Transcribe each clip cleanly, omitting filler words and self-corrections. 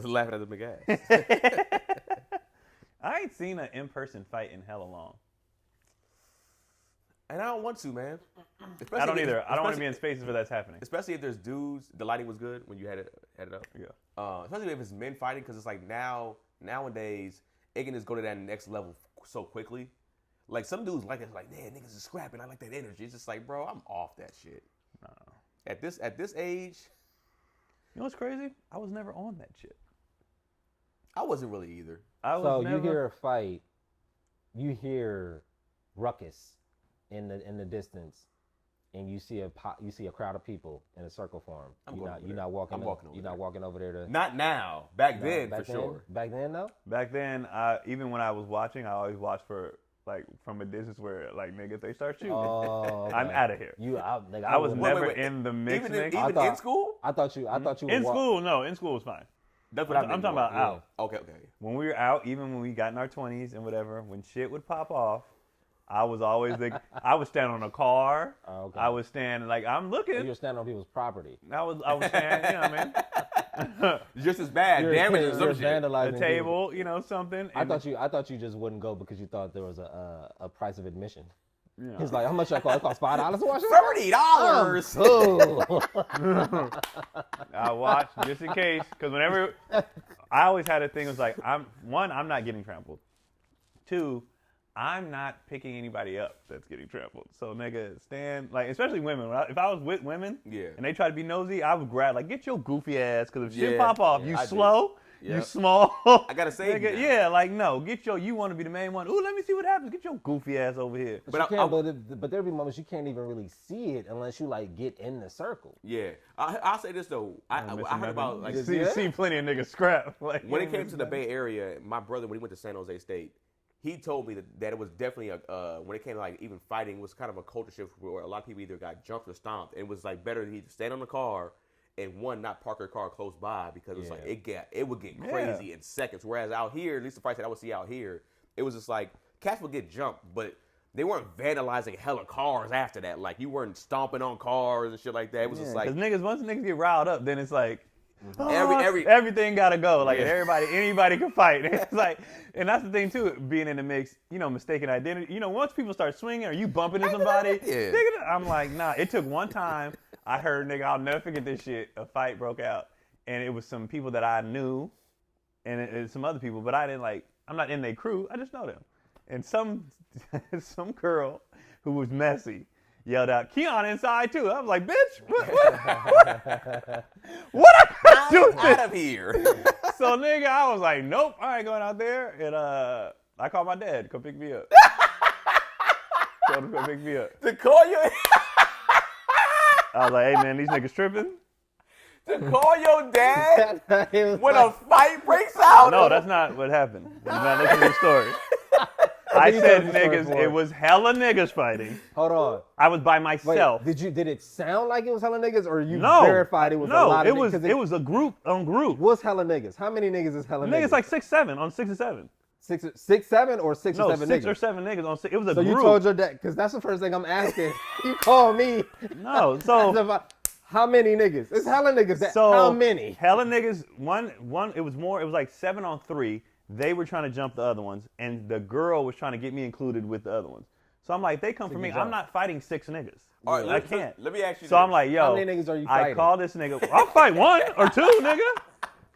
laughing at the McAss. I ain't seen an in-person fight in hella long. And I don't want to, man. I don't either. I don't want to be in spaces where that's happening. Especially if there's dudes. The lighting was good when you had it up. Yeah. Especially if it's men fighting, because it's like nowadays it can just go to that next level so quickly. Like some dudes like it, like, man, niggas is scrapping. I like that energy. It's just like, bro, I'm off that shit. No. At this age, You know what's crazy? I was never on that shit. I wasn't really either. You hear a fight, you hear ruckus in the distance, and you see a crowd of people in a circle form. You're not walking over there to. Not now. Back then, for sure. Back then, though. Back then, even when I was watching, I always watched for from a distance where nigga, if they start shooting, okay. I'm out of here. I was never in the mix. Even in school? I thought you. In school, no. In school was fine. That's what I'm talking about out. Okay. When we were out, even when we got in our 20s and whatever, when shit would pop off, I was always I would stand on a car. Okay. I was standing I'm looking. You were standing on people's property. I was standing, you know what I mean? Just as bad, damage or some shit. Vandalizing the table, something. I thought you just wouldn't go because you thought there was a price of admission. You know. He's like, how much that cost? It cost $5 to watch it? $30. Oh. I watched just in case, because whenever I always had a thing was like, I'm not getting trampled. 2, I'm not picking anybody up that's getting trampled. So nigga, stand especially women. If I was with women, and they try to be nosy, I would grab get your goofy ass, because if shit pop off, you slow. Yep. You small. I gotta say, nigga, no, you want to be the main one. Ooh, let me see what happens. Get your goofy ass over here. But there'll be moments you can't even really see it unless you get in the circle. Yeah, I'll say this though. I heard about see plenty of niggas scrap. When it came to the Bay Area, my brother, when he went to San Jose State, he told me that it was definitely when it came to even fighting, it was kind of a culture shift where a lot of people either got jumped or stomped. It was better to either stand on the car and not park your car close by, because it was it would get crazy in seconds. Whereas out here, at least the fights that I would see out here, it was just cats would get jumped, but they weren't vandalizing hella cars after that. You weren't stomping on cars and shit like that. It was just because once niggas get riled up, then it's everything gotta go. Anybody can fight. It's and that's the thing too, being in the mix, mistaken identity. Once people start swinging or you bumping into somebody, I'm like, nah. It took one time. I heard, nigga, I'll never forget this shit. A fight broke out, and it was some people that I knew, and some other people, but I didn't I'm not in their crew. I just know them. And some girl who was messy yelled out, "Keon inside too." I was like, "Bitch, what I gotta do with this? Out of here." So nigga, I was like, "Nope, I ain't going out there." And I called my dad to come pick me up. Told him to come pick me up. To call you. I was like, "Hey man, these niggas tripping." To call your dad when a fight breaks out? No, that's not what happened. You're not listening to the story. I said niggas. It was hella niggas fighting. Hold on. I was by myself. Wait, did it sound like it was hella niggas, or you verified it was a lot of niggas? No, it was a group on group. What's hella niggas? How many niggas is hella niggas? Niggas 6, 7 on 6 and 7. 6, 7, or 6 or 7 niggas? 6 or 7 niggas on 6. It was a group. So you told your dad, because that's the first thing I'm asking. You call me. No, so how many niggas? It's hella niggas. How many? Hella niggas. One. It was more. It was 7 on 3. They were trying to jump the other ones, and the girl was trying to get me included with the other ones. So I'm like, they come for me. I'm not fighting 6 niggas. All right, I can't. Let me ask you. So I'm like, yo, how many niggas are you fighting? I called this nigga. I'll fight 1 or 2, nigga.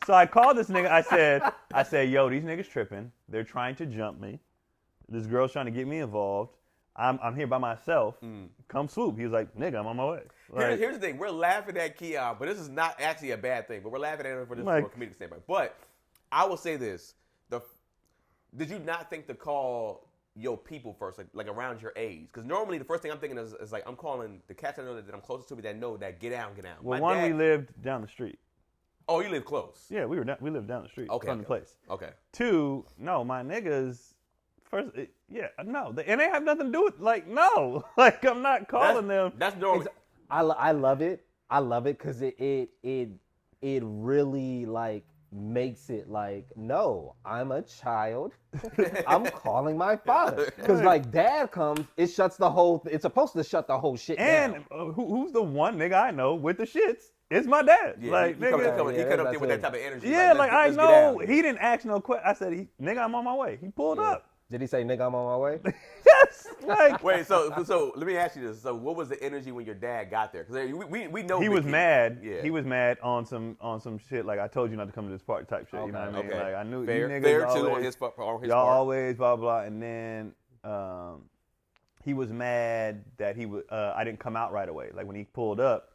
So I called this nigga. I said, yo, these niggas tripping. They're trying to jump me. This girl's trying to get me involved. I'm here by myself. Come swoop. He was like, nigga, I'm on my way. Here's the thing. We're laughing at Keon, but this is not actually a bad thing. But we're laughing at him from a comedic standpoint. But I will say this. Did you not think to call your people first, like around your age? Because normally the first thing I'm thinking is I'm calling the cats I know that I'm closest to me that know that get out. Well, we lived down the street. Oh, you live close? Yeah, we lived down the street from the place. Okay. 2, no, my niggas, first, no. And they have nothing to do with, no. I'm not calling them. That's normal. I love it. I love it because it really, makes it no, I'm a child. I'm calling my father. Because, dad comes, it shuts the whole, it's supposed to shut the whole shit down. And who's the one nigga I know with the shits It's my dad. Yeah, like, he nigga. come up there with that type of energy. Yeah, like I let's know. get He didn't ask no question. I said, nigga, I'm on my way. He pulled up. Did he say, nigga, I'm on my way? Yes. Like, Wait, so let me ask you this. So what was the energy when your dad got there? Because we know he was mad. Yeah. He was mad on some shit like I told you not to come to this party type shit. You know what I mean? Okay. Like I knew fair, you niggas fair always, too on his part. y'all always blah blah. And then he was mad that I didn't come out right away. Like when he pulled up,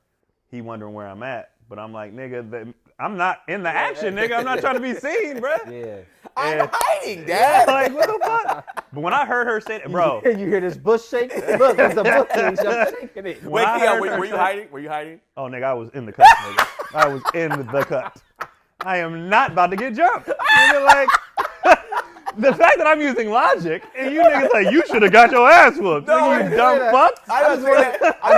he wondering where I'm at. But I'm like, nigga, I'm not in the action, nigga. I'm not trying to be seen, bruh. Yeah. I'm hiding, Dad. Yeah, like, what the fuck? But when I heard her say that, bro. You hear this bush shake? Look, there's a bush shake. I'm shaking it. Wait, Keon, were you hiding? Were you hiding? Oh, nigga, I was in the cut, nigga. I was in the cut. I am not about to get jumped. Nigga, like, the fact that I'm using logic and you niggas like, you should have got your ass whooped. No, Nigga, you dumb fuck. I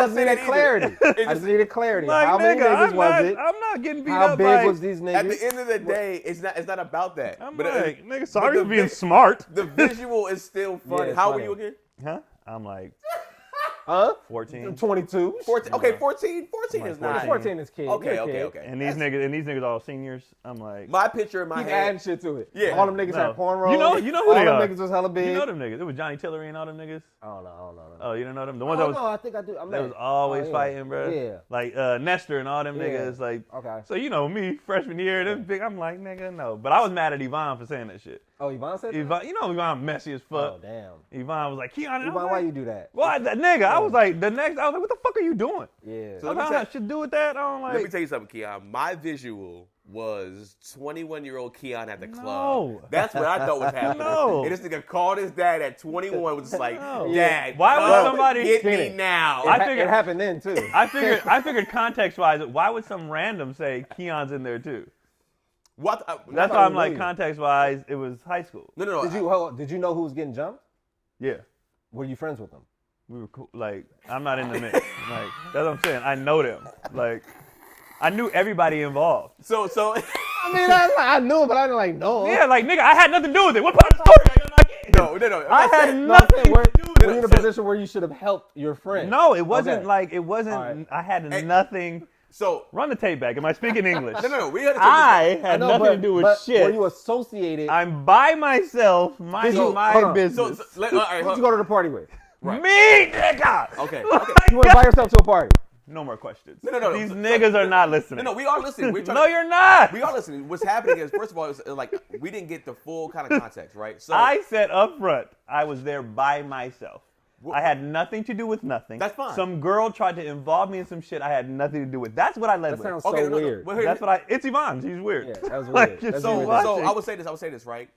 just needed clarity. I just needed clarity. Like, How many niggas was it? I'm not getting beat How up big by... was these niggas? At the end of the day, it's not about that. I'm but like, nigga, sorry for being smart. The visual is still funny. Yeah, it's How funny. were you again? Huh? I'm like, Huh? 14. 22. 14. Okay, 14. 14 is Like nice. 14 is kid. Okay, You're a okay, kid. okay. And these niggas all seniors. I'm like, My picture in my Keep head. adding shit to it. Yeah. All them niggas No. had cornrows. You know who all they them are. niggas was hella big. you know them niggas. It was Johnny Tillery and all them niggas. I don't know. Oh, you don't know them? The ones that was... I think I do. They was always fighting, bro. Yeah. Like Nestor and all them Yeah. niggas. Like, Okay. so you know me, freshman year, them big. I'm like, nigga, no. But I was mad at Yvonne for saying that shit. Oh, Yvonne said that? Yvonne, you know Yvonne messy as fuck. Oh, damn. Yvonne was like, Keon, Yvonne, why you do that? Why, that nigga? I was like, I was like, what the fuck are you doing? Yeah. So I don't have shit to do with that. I don't like. Let me tell you something, Keon. My visual was 21-year-old Keon at the club. No. That's what I thought was happening. No. And this nigga called his dad at 21, was just like, No. Dad, Why would come somebody- get me It- now? I figured- it happened then, too. I figured context-wise, why would some random say Keon's in there too? What? That's thought why it I'm was like, you. context-wise, it was high school. No. Did you know who was getting jumped? Yeah. Were you friends with them? We were cool. Like, I'm not in the mix. Like, that's what I'm saying. I know them. Like, I knew everybody involved. So I mean, I knew, but I didn't like know. Yeah, like, nigga, I had nothing to do with it. What part of the story are you not getting? no. I had No, I'm nothing saying, to do with were you in a it. position where you should have helped your friend? No, it wasn't Okay. like, it wasn't, All right. I had Hey. nothing. So Run the tape back. Am I speaking English? no. We had to I I had know, nothing to do with but shit. Were you associated? I'm by myself, minding So, my hold on. business. all right, Who'd you go to the party with? Right. Me, nigga! Okay. You went by yourself to a party. No more questions. No. These So- niggas are not listening. No, we are listening. We're trying No, you're not. We are listening. What's happening is, first of all, it's like we didn't get the full kind of context, right? So I said up front, I was there by myself. I had nothing to do with nothing. That's fine. Some girl tried to involve me in some shit I had nothing to do with. That's what I led That with. sounds okay, so weird. Well, here- That's what it's Yvonne. She's weird. Yeah, that was Like, weird. you're That's so weird. So watching. I would say this, right?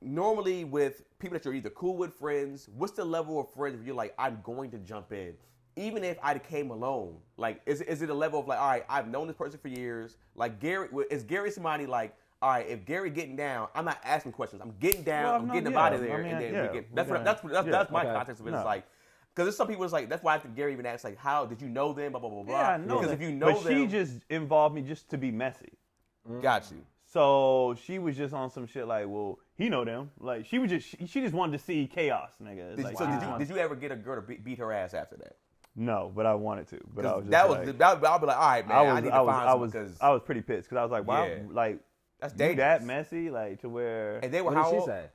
Normally with people that you're either cool with, friends, what's the level of friends where you're like, I'm going to jump in? Even if I came alone, like, is it a level of like, all right, I've known this person for years. Like is Gary somebody like, all right, if Gary getting down, I'm not asking questions. I'm getting down, Well, I'm no, getting him yeah, out of there, I mean, and then yeah, we get. we're That's my Okay. context of it. No. It's like, because there's some people. It's like that's why I think Gary even asked like, how did you know them? Blah blah blah blah. Yeah, I know Because that. if you know but them, she just involved me just to be messy. got you. So she was just on some shit like, well, he know them. Like she just wanted to see chaos, nigga. It's like, wow. Did you ever get a girl to beat her ass after that? No, but I wanted to. But I was just That like, was I'll be like, all right, man, I need to find someone because I was pretty pissed because I was like, wow, Yeah. like that's you dangerous. that messy, like to where And they were What how did she old? say?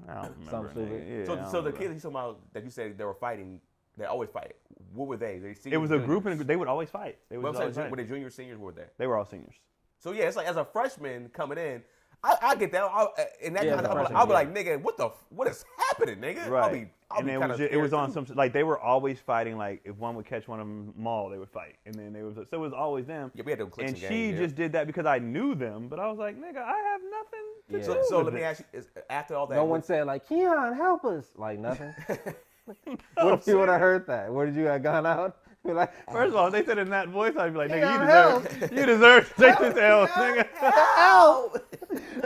I don't remember. Something nigga. stupid. Yeah, I So don't the remember. kids you talking about that you said they were fighting, they always fight. What were they? It was a group and they would always fight. They What would I'm always saying, fight. were they juniors, seniors? Were they? They were all seniors. So yeah, it's like as a freshman coming in, I get that. In that Yeah, kind as a of, freshman, I'll be yeah. like, nigga, what is happening, nigga? Right. I'll And be then kind of. it was on some like they were always fighting. Like if one would catch one of them maul, they would fight, and then they was so it was always them. Yeah, we had them clicks And and she gangs, yeah. just did that because I knew them. But I was like, nigga, I have nothing to Yeah. do So with let me it. ask you: after all that, No one said like, Keon, help us. Like nothing. No, What if you would have heard that? Where did you have gone out? Be like, First of all, if they said it in that voice, I'd be like, nigga, Keon, you deserve to take this L, nigga. help!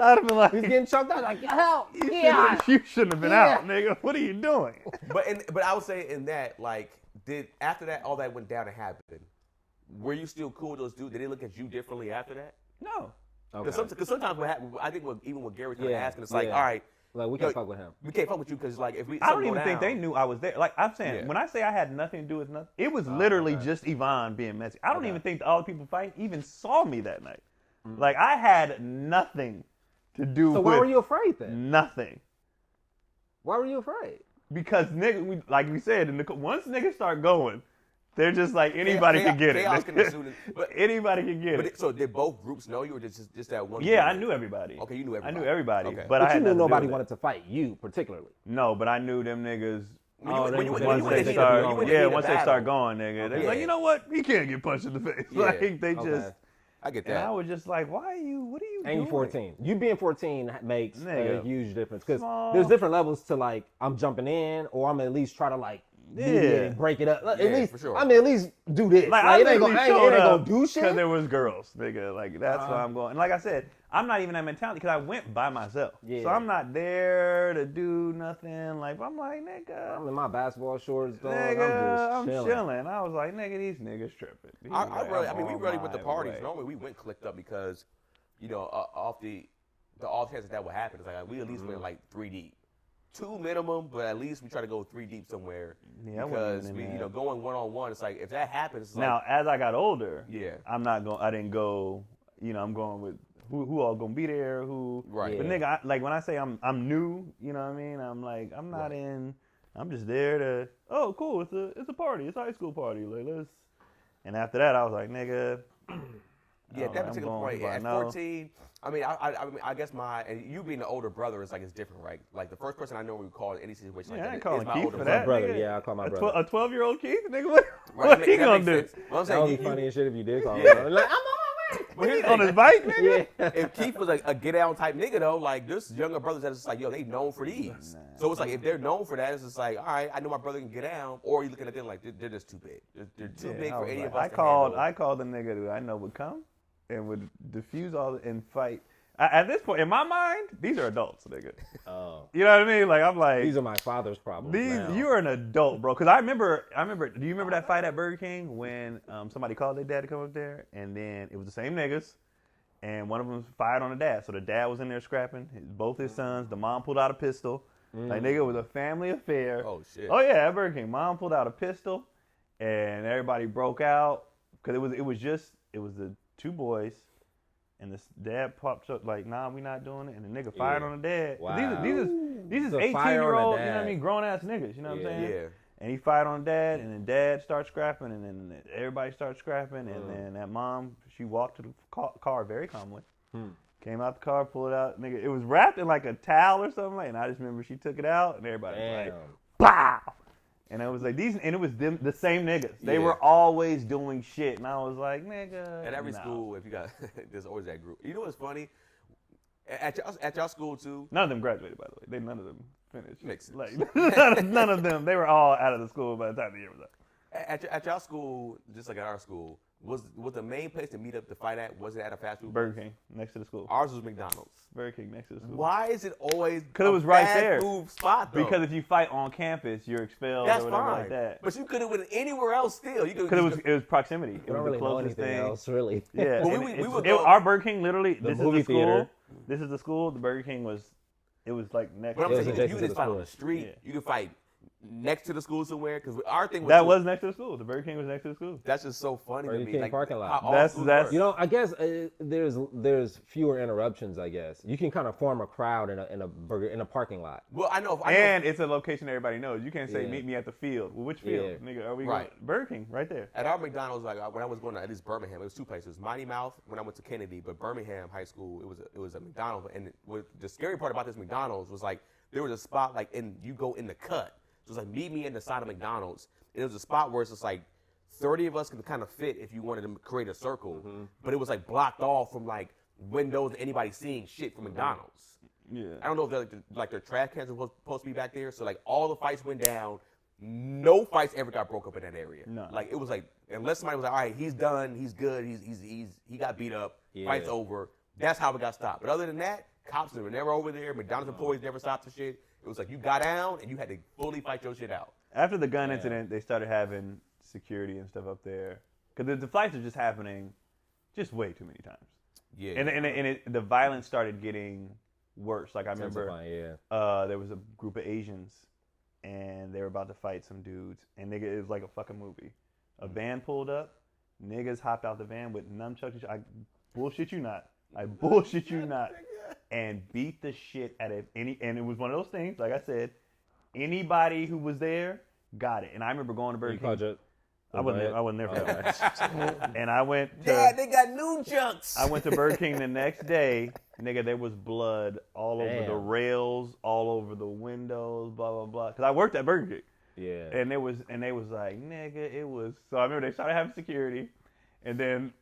I'd have been like, He's getting choked out. Like, help! you shouldn't have been out, nigga. What are you doing? but I would say in that, like, after that all that went down and happened, were you still cool with those dudes? Did they look at you differently after that? No. Because sometimes what happened, I think even what Gary was kind of Yeah, asking, it's like, yeah. all right, Like we can't fuck with him. We can't fuck with you because like if we. I don't even think they knew I was there. Like I'm saying, when I say I had nothing to do with nothing, it was literally just Yvonne being messy. I don't even think all the people fighting even saw me that night. Like I had nothing to do with. So why were you afraid then? Nothing. Why were you afraid? Because nigga, like we said, once niggas start going, they're just like anybody can get it. Anybody can get it. So did both groups know you, or just that one? Yeah, I knew everybody. Okay, you knew everybody. I knew everybody, okay. but I you knew nobody wanted to fight you particularly. No, once they start going, nigga, they're like, you know what? He can't get punched in the face. Yeah. Like they just. I get that. And I was just like, what are you doing? And you 14. You being 14 makes a huge difference because there's different levels to like I'm jumping in or I'm at least try to like break it up. At least for sure. I mean at least do this. Like I ain't ain't gonna do shit because there was girls, nigga. Like that's why I'm going. And like I said, I'm not even that mentality because I went by myself. Yeah. So I'm not there to do nothing. Like I'm like nigga. I'm in my basketball shorts, dog. Nigga, I'm just chilling. I was like, nigga, these niggas tripping. We really went to parties. Normally we went clicked up because, you know, off the off chance that would happen. It's like we at least went like 3 deep. 2 minimum, but at least we try to go 3 deep somewhere. Yeah, because we, going 1-on-1, it's like if that happens. It's now, like, as I got older, I'm not going. I didn't go. You know, I'm going with who all gonna be there. Who? Right. But nigga, like when I say I'm new, you know what I mean? I'm like I'm not in. I'm just there to. Oh, cool. It's a party. It's a high school party. Like let's. And after that, I was like, nigga. Yeah, at that particular point, at 14. I mean, I guess and you being the older brother is like it's different, right? Like the first person I know we call in any situation like that is my older brother. Brother. Yeah, I call my brother. A 12-year-old Keith, nigga. What he gonna do? Well, that would be funny as shit if you did call him. Like, I'm on my way. But he's on his bike, nigga. Yeah. If Keith was like a get down type nigga though, like there's younger brothers that's just like, yo, they known for these. So it's like if they're known for that, it's just like, all right, I know my brother can get down. Or you looking at them like they're just too big. They're too big for any of us. I called the nigga who I know would come and would diffuse all and fight. At this point, in my mind, these are adults, nigga. Oh. You know what I mean? Like I'm like, these are my father's problems. You are an adult, bro. Because I remember. Do you remember that fight at Burger King when somebody called their dad to come up there, and then it was the same niggas, and one of them fired on the dad. So the dad was in there scrapping, both his sons. The mom pulled out a pistol. Like nigga, it was a family affair. Oh shit. Oh yeah, at Burger King, mom pulled out a pistol, and everybody broke out because it was the 2 boys. And the dad pops up like, nah, we not doing it. And the nigga fired on the dad. Wow. These is 18-year-old, you know what I mean, grown-ass niggas, you know what I'm saying? Yeah. And he fired on the dad, and then dad starts scrapping, and then everybody starts scrapping, and then that mom, she walked to the car very calmly, came out the car, pulled it out, nigga. It was wrapped in like a towel or something, and I just remember she took it out, and everybody was like, pow! And it was like it was them, the same niggas. They were always doing shit, and I was like, nigga. At every school, if you got, there's always that group. You know what's funny? At y'all school too. None of them graduated, by the way. None of them finished. Makes sense. Like none of them. They were all out of the school by the time the year was up. At y'all school, just like at our school, was the main place to meet up to fight at? Was it at a fast food? Burger King next to the school. Ours was McDonald's. Burger King next to the school. Why is it always? Because it was right there. Food spot though. Because if you fight on campus, you're expelled That's or whatever fine. Like that. But you could have went anywhere else still. Because it was proximity. It was really the closest thing. Else, really. Yeah. Well, we would go, our Burger King literally. This is the school. Theater. This is the school. The Burger King was. It was like next. But I'm saying adjacent you to can the fight on school. the street. Yeah. You can fight next to the school somewhere. Because our thing was was next to the school. The Burger King was next to the school. That's just so funny to me. King Like, parking lot. That's you know, I guess there's fewer interruptions. I guess you can kind of form a crowd in a parking lot. Well, I know. And it's a location everybody knows. You can't say meet me at the field. Well, which field, nigga? Are we going? Burger King, right there. At our McDonald's, like when I was going to at least Birmingham, it was 2 places. Mighty Mouth when I went to Kennedy, but Birmingham High School, it was a McDonald's. And the scary part about this McDonald's was like there was a spot like you go in the cut. So it's like meet me in the side of McDonald's. And it was a spot where it's just like 30 of us could kind of fit if you wanted to create a circle. But it was like blocked off from like windows, anybody seeing shit from McDonald's. Yeah. I don't know if their trash cans were supposed to be back there. So like all the fights went down. No fights ever got broke up in that area. No. Like it was like unless somebody was like, all right, he's done, he's good, he got beat up, fight's over. That's how it got stopped. But other than that, cops were never over there. McDonald's employees never stopped the shit. It was like you got down and you had to fully fight your shit out. After the gun incident, they started having security and stuff up there because the fights are just happening, just way too many times. Yeah. And the violence started getting worse. Like I remember, there was a group of Asians, and they were about to fight some dudes, and nigga, it was like a fucking movie. A van pulled up, niggas hopped out the van with nunchucks. I bullshit you not, and beat the shit out of any. And it was one of those things, like I said, anybody who was there got it. And I remember going to Burger King. I wasn't there for that. And I went to... Yeah, they got new junks. I went to Burger King the next day. Nigga, there was blood all over the rails, all over the windows, blah, blah, blah. Because I worked at Burger King. Yeah. And they was like, nigga, it was... So I remember they started having security. And then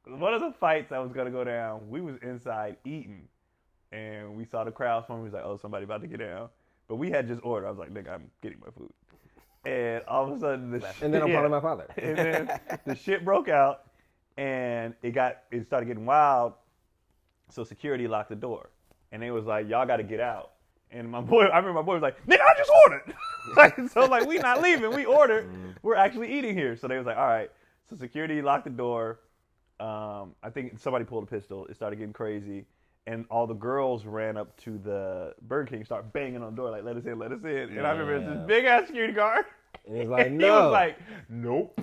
one of the fights that was going to go down, we was inside eating. And we saw the crowd forming. We was like, oh, somebody about to get down. But we had just ordered. I was like, nigga, I'm getting my food. And all of a sudden, and then I'm calling my father. And then the shit broke out, and it started getting wild. So security locked the door, and they was like, "Y'all got to get out." And I remember my boy was like, "Nigga, I just ordered." So we not leaving. We ordered. We're actually eating here. So they was like, "All right." So security locked the door. I think somebody pulled a pistol. It started getting crazy. And all the girls ran up to the Burger King, start banging on the door, like, let us in, let us in. And I remember this big ass security guard. And he was like, no. He was like, nope.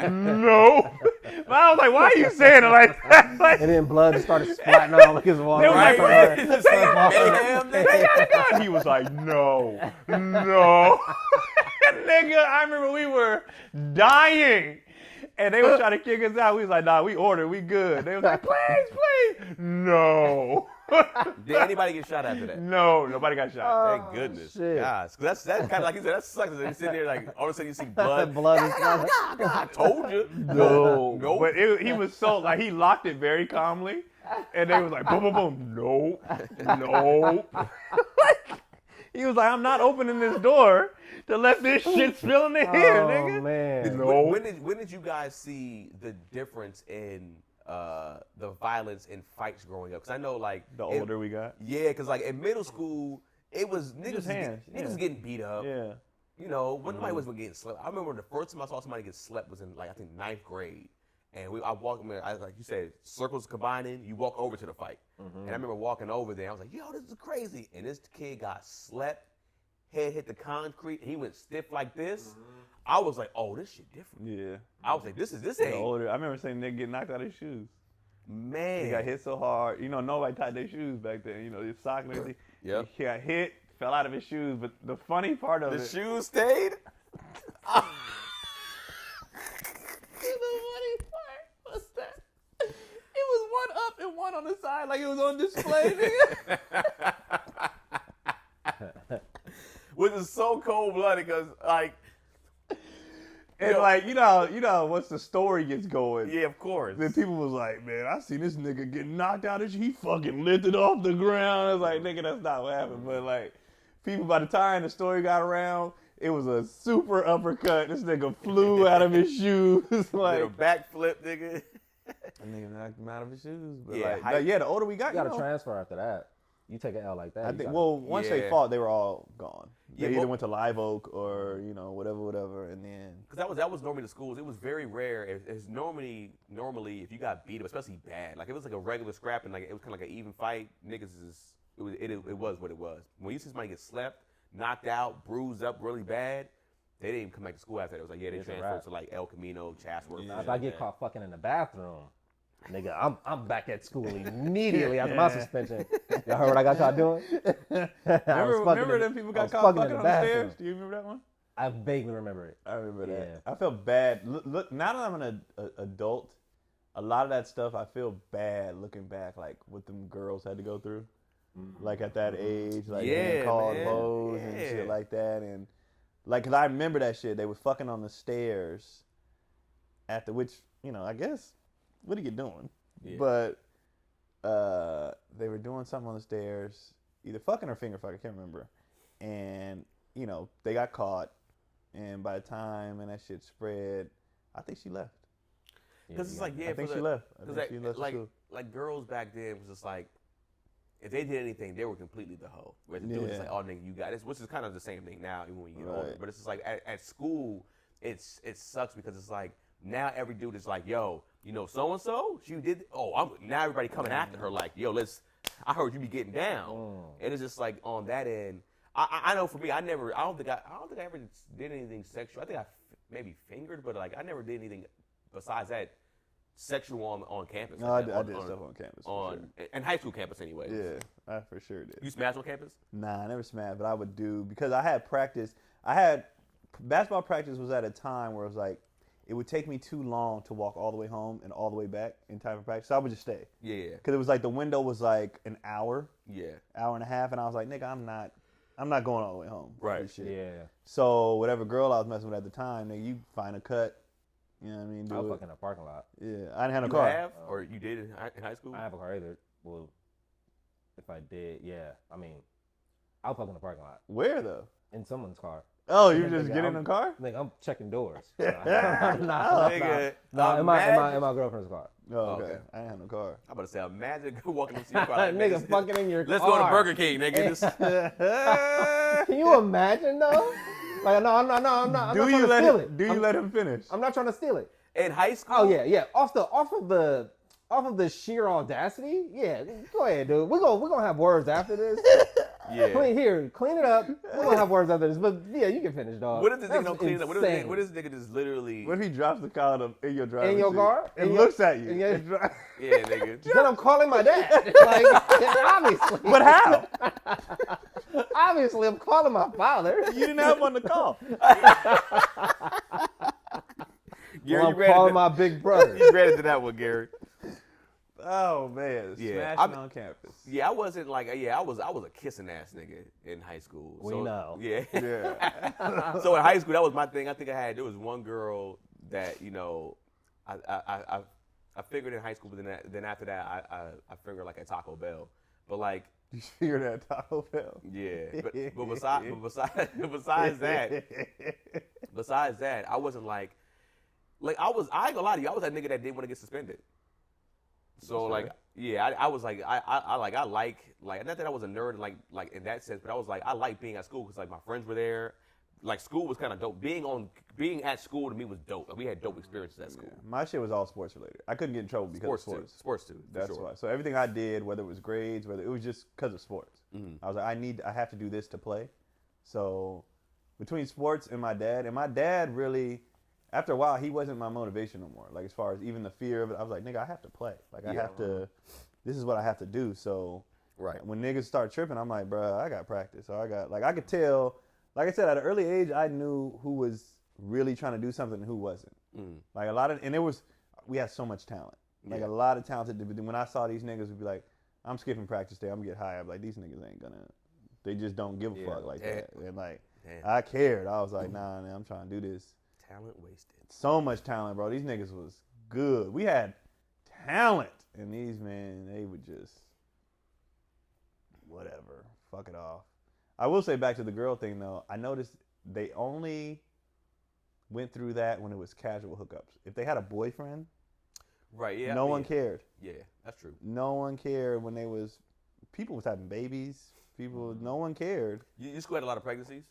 No. But I was like, why are you saying it like that? Like, and then blood just started splatting all like his water. He was like, no. Nigga, I remember we were dying. And they were trying to kick us out. We was like, nah, we ordered. We good. They was like, please. No. Did anybody get shot after that? No, nobody got shot. Thank goodness. Shit. Gosh, that's kind of like you said, that sucks. You sit there like, all of a sudden you see blood. God, I told you. No. But he was so, like, he locked it very calmly. And they was like, boom, boom, boom. No. He was like, I'm not opening this door to let this shit spill in the air, nigga. Oh, man. No. When did you guys see the difference in the violence in fights growing up? Because I know, like... The older we got? Yeah, because, like, in middle school, it was niggas getting beat up. Yeah. You know, when nobody was getting slept. I remember the first time I saw somebody get slept was in, like, I think 9th grade. And I walked, like you said, circles combining, you walk over to the fight. And I remember walking over there, I was like, yo, this is crazy. And this kid got slept, head hit the concrete, and he went stiff like this. I was like, oh, this shit different. Yeah. I was like, this ain't. Older. I remember seeing nigga get knocked out of his shoes. Man. He got hit so hard. You know, nobody tied their shoes back then. You know, his sock and everything. Yep. He got hit, fell out of his shoes. But the funny part of the shoes stayed? And one on the side like it was on display, nigga. Which is so cold-blooded because, like... And, like, you know, once the story gets going... Yeah, of course. Then people was like, man, I seen this nigga get knocked out. He fucking lifted off the ground. I was like, nigga, that's not what happened. But, like, people, by the time the story got around, it was a super uppercut. This nigga flew out of his shoes. Like, did a backflip, nigga. And nigga knocked him out of his shoes. But yeah, the older we got, you got to transfer after that. You take an L like that. I think. Once they fought, they were all gone. They Yeah, either went to Live Oak or whatever, and then because that was normally the schools. It was very rare. It's normally if you got beat up, especially bad, like it was like a regular scrap and like it was kind of like an even fight. Niggas it was what it was. When you see somebody get slept, knocked out, bruised up really bad, they didn't even come back to school after that. It was like, yeah, they transferred to like El Camino, Chatsworth. If I get caught fucking in the bathroom, nigga, I'm back at school immediately after my suspension. Y'all heard what I got caught doing? remember them people got caught fucking on the stairs? Do you remember that one? I vaguely remember it. I remember that. I felt bad. Look, now that I'm an adult, a lot of that stuff I feel bad looking back, like what them girls had to go through, like at that age, like being called hoes and shit like that, and like, cause I remember that shit. They were fucking on the stairs. After which, I guess, what are you doing? Yeah. But they were doing something on the stairs, either fucking or finger fucking, I can't remember. And they got caught. And by the time that shit spread, I think she left. Because it's like, I think she left. Like girls back then was just like, if they did anything, they were completely the hoe. Where the dude is like, oh nigga, you got this, which is kind of the same thing now, even when you get older. But it's just like at school, it sucks because it's like now every dude is like, yo, so and so, she did. Oh, now everybody coming after her like, yo, let's I heard you be getting down. And it's just like on that end. I know for me, I don't think I ever did anything sexual. I think I maybe fingered, but like I never did anything besides that sexual on campus. No, I did stuff on campus. And high school campus anyway. Yeah, I for sure did. You smashed on campus? Nah, I never smashed, but I would do because I had practice. Basketball practice was at a time where it was like it would take me too long to walk all the way home and all the way back in time for practice. So I would just stay. Yeah. Because it was like the window was like an hour. Yeah. Hour and a half, and I was like, nigga, I'm not going all the way home. Right. Yeah. So whatever girl I was messing with at the time, nigga, you find a cut. You know what I mean? I was fucking in a parking lot. Yeah, I didn't have no car. Have, or you did in high school? I have a car either. Well, if I did, yeah. I mean, I was fucking in a parking lot. Where though? In someone's car. Oh, you just get in the car? Nigga, I'm checking doors. Nah, in my girlfriend's car. Oh, okay. I didn't have no car. I'm about to say, imagine walking into your car. Like, nigga, fucking in your car. Let's go to Burger King, nigga. Can you imagine though? Like, no, I'm not trying to steal it. Do you let him finish? I'm not trying to steal it. In high school? Oh yeah. Off of the sheer audacity. Yeah, go ahead, dude. We're gonna have words after this. Yeah. Clean it up. We're gonna have words after this. But yeah, you can finish, dog. What if this nigga don't clean it up? What if this nigga just literally? What if he drops the collar in your driver's in your seat car and looks at you? Yeah, nigga. Then I'm calling my dad. Like, obviously. But how? Obviously, I'm calling my father. You didn't have one to call. Gary, I'm calling my big brother. You ready to that one, Gary? Oh man, smashing on campus. Yeah, I wasn't like I was a kissing ass nigga in high school. We know. Yeah. Yeah. So in high school, that was my thing. I think there was one girl that I figured in high school, but then after that I figured like at Taco Bell, but like. You figured out Taco Bell. Yeah, but besides that, I wasn't like I ain't gonna lie to you, I was that nigga that didn't want to get suspended. So like, yeah, I was like, I like not that I was a nerd like in that sense, but I was like, I like being at school because like my friends were there. Like school was kind of dope. Being at school to me was dope. Like, we had dope experiences at school. Yeah. My shit was all sports related. I couldn't get in trouble because of sports. Sports too. That's why. So everything I did, whether it was grades, whether it was just because of sports. I was like, I have to do this to play. So between sports and my dad really. After a while, he wasn't my motivation no more. Like, as far as even the fear of it, I was like, nigga, I have to play. Like, I have to, this is what I have to do. So, when niggas start tripping, I'm like, bro, I got practice. So I could tell, like I said, at an early age, I knew who was really trying to do something and who wasn't. Like, we had so much talent. Like, a lot of talented, when I saw these niggas would be like, I'm skipping practice day, I'm gonna get high. I'm like, these niggas ain't gonna, they just don't give a fuck like that. And like, I cared. I was like, nah, man, I'm trying to do this. Talent wasted. So much talent, bro. These niggas was good. We had talent. And these men, they would just, whatever, fuck it off. I will say back to the girl thing, though. I noticed they only went through that when it was casual hookups. If they had a boyfriend, no one cared. Yeah, that's true. No one cared when people was having babies. No one cared. You school had a lot of pregnancies?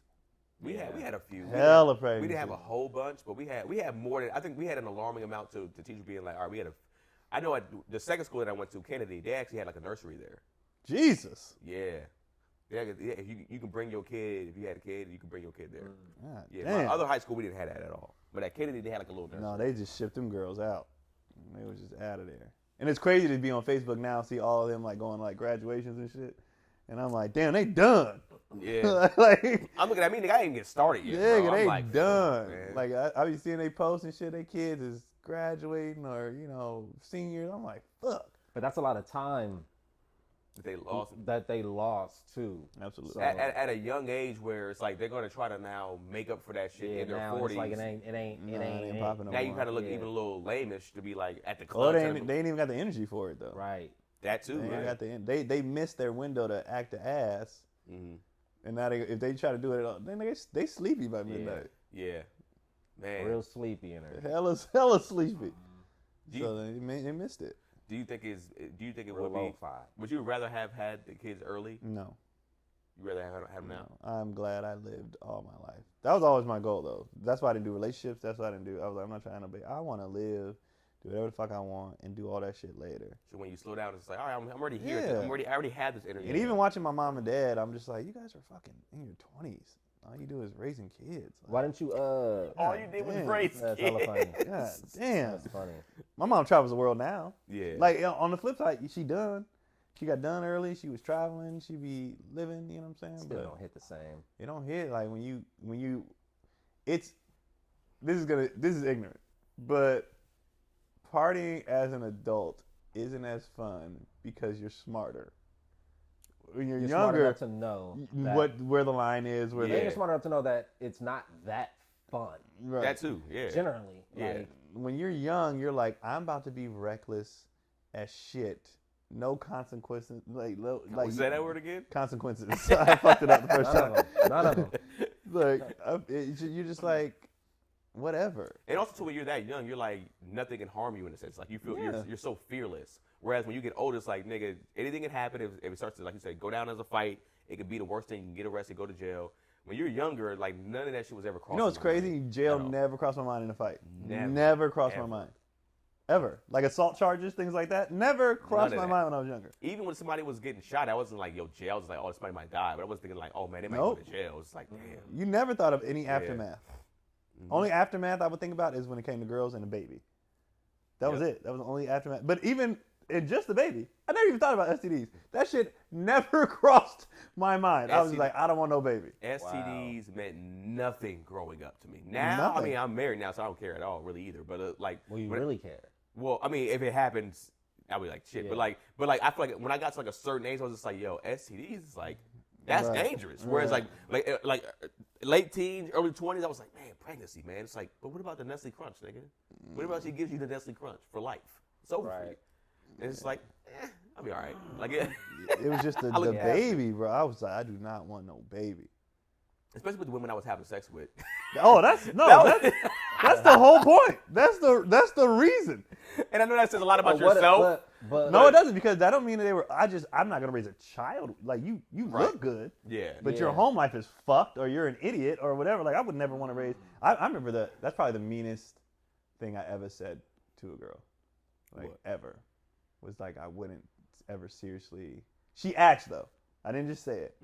We had a few. Hella pregnancies. We didn't have a whole bunch, but we had more than, I think we had an alarming amount to teachers being like, all right, I know at the second school that I went to, Kennedy, they actually had like a nursery there. Jesus. Yeah. If you can bring your kid, if you had a kid, you can bring your kid there. Damn. My other high school, we didn't have that at all. But at Kennedy, they had like a little nursery. No, they just shipped them girls out. They was just out of there. And it's crazy to be on Facebook now, see all of them like going like graduations and shit. And I'm like, damn, they done. Yeah. Like, I'm looking at me, nigga, I ain't even get started yet. Yeah, bro. they like, done. Man. Like I be seeing they post and shit, their kids is graduating or, seniors. I'm like, fuck. But that's a lot of time that they lost too. Absolutely. So, at a young age where it's like they're gonna try to now make up for that shit in their 40s. It's like it ain't popping no now you more. kind of look even a little lamish to be like at the club. Well, they ain't even got the energy for it though. Right. That too. They right. ain't got they missed their window to act the ass. Mm-hmm. And now if they try to do it, then they sleepy by midnight. Yeah. Man. Real sleepy in her. Hella sleepy. So they missed it. Do you think it Real would be? lo-fi. Would you rather have had the kids early? No. You rather have them now? I'm glad I lived all my life. That was always my goal, though. That's why I didn't do relationships. That's why I didn't do. I was like, I'm not trying to be. I want to live do whatever the fuck I want, and do all that shit later. So when you slow down, it's like, all right, I'm already here. Yeah. I already had this energy. And even watching my mom and dad, I'm just like, you guys are fucking in your 20s. All you do is raising kids. Like, why didn't you? All you did was raise kids. That's hella funny. God damn. That's funny. My mom travels the world now. Yeah. Like on the flip side, she done. She got done early. She was traveling. She be living. You know what I'm saying? Still don't hit the same. It don't hit like when you. It's this is ignorant, but partying as an adult isn't as fun because you're smarter. When you're younger, smart enough to know where the line is. You're smart enough to know that it's not that fun. Right. That too, yeah. Generally, yeah. When you're young, you're like, I'm about to be reckless as shit. No consequences. Like, say that word again? Consequences. I fucked it up the first time. None of them. Like, you're just like, whatever. And also, too, when you're that young, you're like, nothing can harm you in a sense. Like, you feel you're so fearless. Whereas when you get older, it's like, nigga, anything can happen if it starts to, like you said, go down as a fight. It could be the worst thing. You can get arrested, go to jail. When you're younger, like, none of that shit was ever crossed. You know what's crazy? Jail never crossed my mind in a fight. Never crossed my mind. Ever. Like assault charges, things like that, never crossed my mind when I was younger. Even when somebody was getting shot, I wasn't like, yo, jail. I was like, oh, somebody might die. But I was thinking like, oh, man, they might go to jail. It's like, damn. You never thought of any aftermath. Mm-hmm. Only aftermath I would think about is when it came to girls and a baby. That was it. That was the only aftermath. But even in just the baby, I never even thought about STDs. That shit never crossed my mind. I was like, I don't want no baby. STDs meant nothing growing up to me. Now, I mean, I'm married now, so I don't care at all really either. But well, you really care. Well, I mean, if it happens, I'll be like, shit. Yeah. But like, I feel like when I got to like a certain age, I was just like, yo, STDs is like, that's dangerous. Whereas like late teens, early 20s, I was like, man, pregnancy, man. It's like, but what about the Nestle Crunch, nigga? What about she gives you the Nestle Crunch for life? It's over for you. And it's like, I'll be all right. Like it was just the baby, bro. I was like, I do not want no baby. Especially with the women I was having sex with. Oh, that's the whole point. That's the reason. And I know that says a lot about yourself. But no, it doesn't, because that don't mean that they were. I'm not gonna raise a child. Like you look good. Yeah. But your home life is fucked, or you're an idiot, or whatever. Like I would never want to raise. I remember that's probably the meanest thing I ever said to a girl, like ever, was like I wouldn't ever seriously. She asked though. I didn't just say it,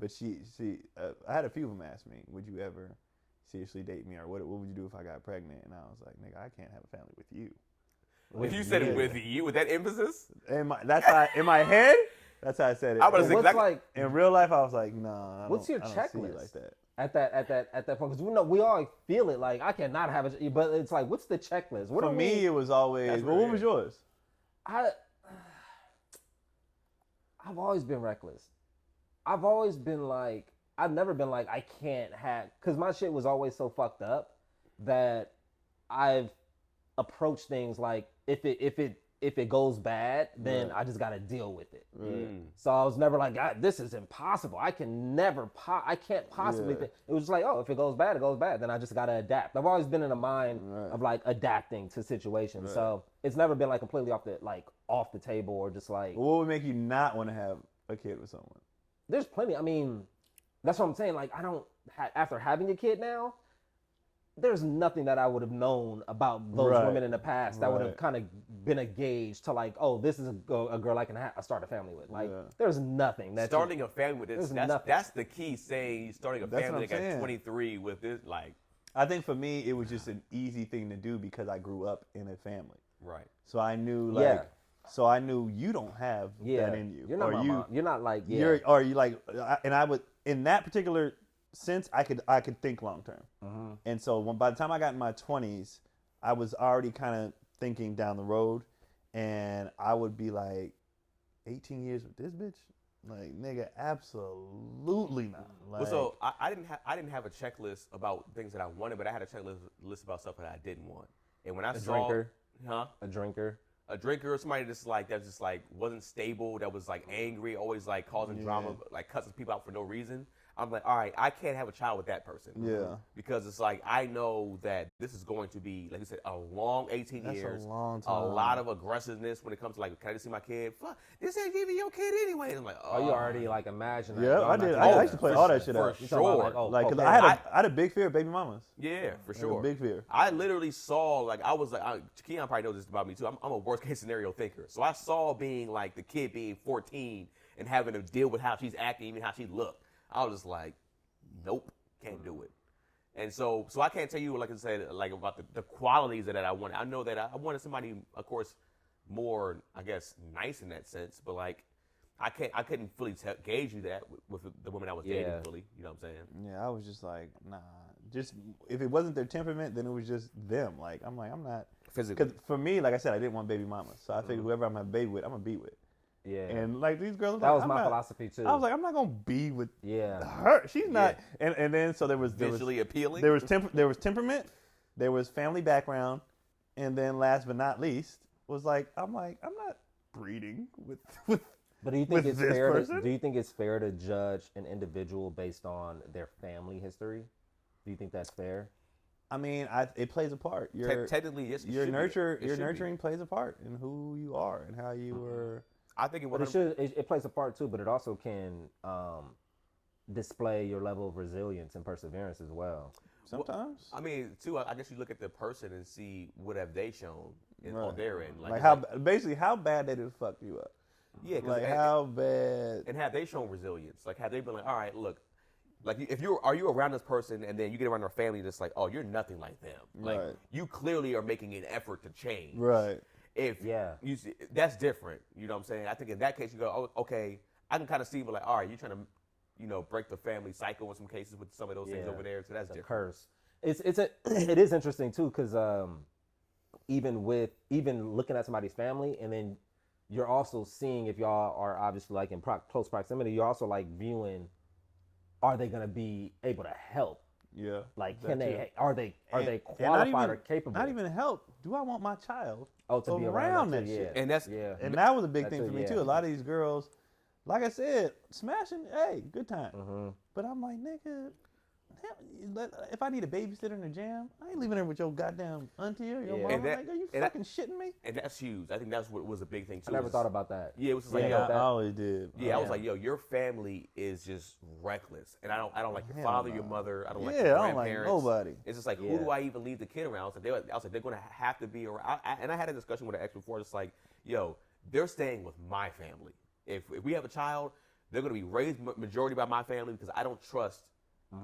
but she I had a few of them ask me, would you ever seriously date me, or what would you do if I got pregnant? And I was like, nigga, I can't have a family with you. If you said it with you, with that emphasis? In my head, that's how I said it. I was like, in real life, I was like, no. What's your checklist like that? At that point, because we all feel it. Like I cannot have it, but it's like, what's the checklist? For me, it was always. Well, what was yours? I've always been reckless. I've always been like, I've never been like, I can't have, because my shit was always so fucked up that I've approached things like, if it goes bad, then I just gotta deal with it. So I was never like, God, this is impossible. I can't possibly think. It was just like, oh, if it goes bad, it goes bad. Then I just gotta adapt. I've always been in a mind of like adapting to situations. So it's never been like completely off the table, or just like. What would make you not want to have a kid with someone? There's plenty. I mean, that's what I'm saying. Like, after having a kid now, there's nothing that I would have known about those women in the past that would have kind of been a gauge to like, oh, this is a girl I can start a family with. Like, there's nothing that starting a family with this. That's the key. Saying starting a family at 23 with this, like. I think for me, it was just an easy thing to do because I grew up in a family. Right. So I knew like. So I knew you don't have that in you. You're not my mom. You're not like and I would, in that particular sense, I could think long term. And so by the time I got in my 20s, I was already kind of thinking down the road, and I would be like, 18 years with this bitch, like nigga, absolutely not. Like, well, so I didn't have a checklist about things that I wanted, but I had a checklist about stuff that I didn't want. And when I saw a drinker. A drinker, or somebody that's just like wasn't stable, that was like angry, always like causing drama, like cussing people out for no reason. I'm like, all right, I can't have a child with that person. Yeah. Because it's like, I know that this is going to be, like you said, a long 18 That's years. a long time. A lot of aggressiveness when it comes to, like, can I just see my kid? Fuck, this ain't even your kid anyway. And I'm like, Oh, you already like imagine that. Yeah, I did. I used to play all that shit for out. sure. Like, cause I had a big fear of baby mamas. Yeah, for Like, sure. a big fear. I literally saw, like, I was like, Keon probably knows this about me too. I'm a worst case scenario thinker. So I saw being like the kid being 14 and having to deal with how she's acting, even how she looked. I was just like, nope, can't do it. And so I can't tell you, like I said, like about the qualities that I wanted. I know that I wanted somebody, of course, more, I guess, nice in that sense. But like, I couldn't fully gauge you that with the women I was dating fully. You know what I'm saying? Yeah, I was just like, nah. Just if it wasn't their temperament, then it was just them. Like I'm not physically. Because for me, like I said, I didn't want baby mamas. So I figured whoever I'm gonna baby with, I'm gonna be with. Yeah. And like these girls, that was I'm my not, philosophy too. I was like, I'm not gonna be with Yeah. her. She's not. And then so there was Visually appealing. There was temperament, there was family background, and then last but not least was like I'm not breeding with. But do you think with it's this fair? person? Do you think it's fair to judge an individual based on their family history? Do you think that's fair? I mean, it plays a part. Technically, yes. Your nurturing plays a part in who you are and how you were. I think it plays a part too, but it also can display your level of resilience and perseverance as well. Sometimes. I mean, too. I guess you look at the person and see what have they shown on their end. Like how bad they did fuck you up. Yeah, like how bad. And have they shown resilience? Like have they been like, all right, look, like are you around this person and then you get around their family and it's like, oh, you're nothing like them. Like you clearly are making an effort to change. Right. If you see, that's different. You know what I'm saying? I think in that case you go, oh, okay, I can kind of see, but like, all right, you're trying to, break the family cycle in some cases with some of those things over there. So that's different. Curse. It is interesting too because even looking at somebody's family and then you're also seeing if y'all are obviously like in close proximity, you're also like viewing, are they going to be able to help? Yeah. Like, are they qualified or capable? Not even help. Do I want my child to be around that shit? And and that was a big thing for me too. A lot of these girls, like I said, smashing, hey, good time. Mm-hmm. But I'm like, nigga, if I need a babysitter in the jam, I ain't leaving her with your goddamn auntie or your mom. Like, are you fucking shitting me? And that's huge. I think that's what was a big thing too. I never thought about that. Yeah, it was just like, I always did. Yeah, I was like, yo, your family is just reckless, and I don't like your father, your mother. I don't like your grandparents. I don't like nobody. It's just like, who do I even leave the kid around? I was like, they're gonna have to be around. And I had a discussion with an ex before. Just like, yo, they're staying with my family. If we have a child, they're gonna be raised majority by my family because I don't trust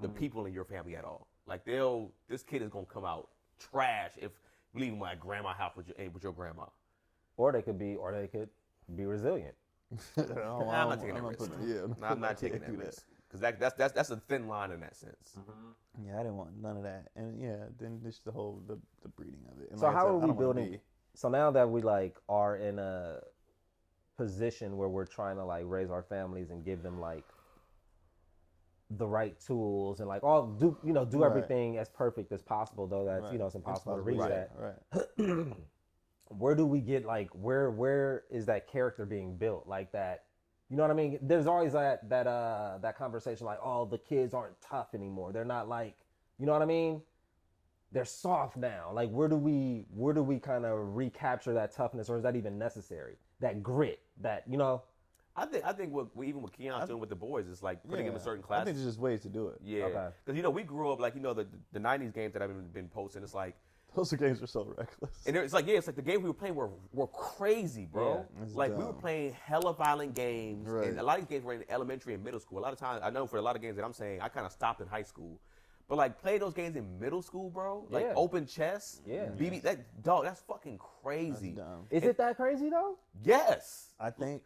the people in your family at all. Like this kid is gonna come out trash if you leave him at grandma's house with your grandma. Or they could be resilient. I'm not taking that risk. I'm not taking that risk because that's a thin line in that sense. Mm-hmm. Yeah, I didn't want none of that, and then just the whole the breeding of it. And so like how are we building? So now that we like are in a position where we're trying to like raise our families and give them like the right tools and like do everything as perfect as possible, though that's it's impossible to reach that. Right. Where do we get like where is that character being built like that? You know what I mean? There's always that conversation like, oh, the kids aren't tough anymore. They're not like, you know what I mean? They're soft now. Like where do we kind of recapture that toughness, or is that even necessary? That grit, that I think even what Keon's doing with the boys is like putting them in certain classes. I think there's just ways to do it. Yeah, because we grew up like the '90s games that I've been posting. It's like those games are so reckless. And it's like the games we were playing were crazy, bro. Yeah, like dumb. We were playing hella violent games, right. And a lot of these games were in elementary and middle school. A lot of times, I know for a lot of games that I'm saying, I kind of stopped in high school. But like playing those games in middle school, bro, like open chess, BB, that's fucking crazy. That's dumb. Is it that crazy though? Yes. I think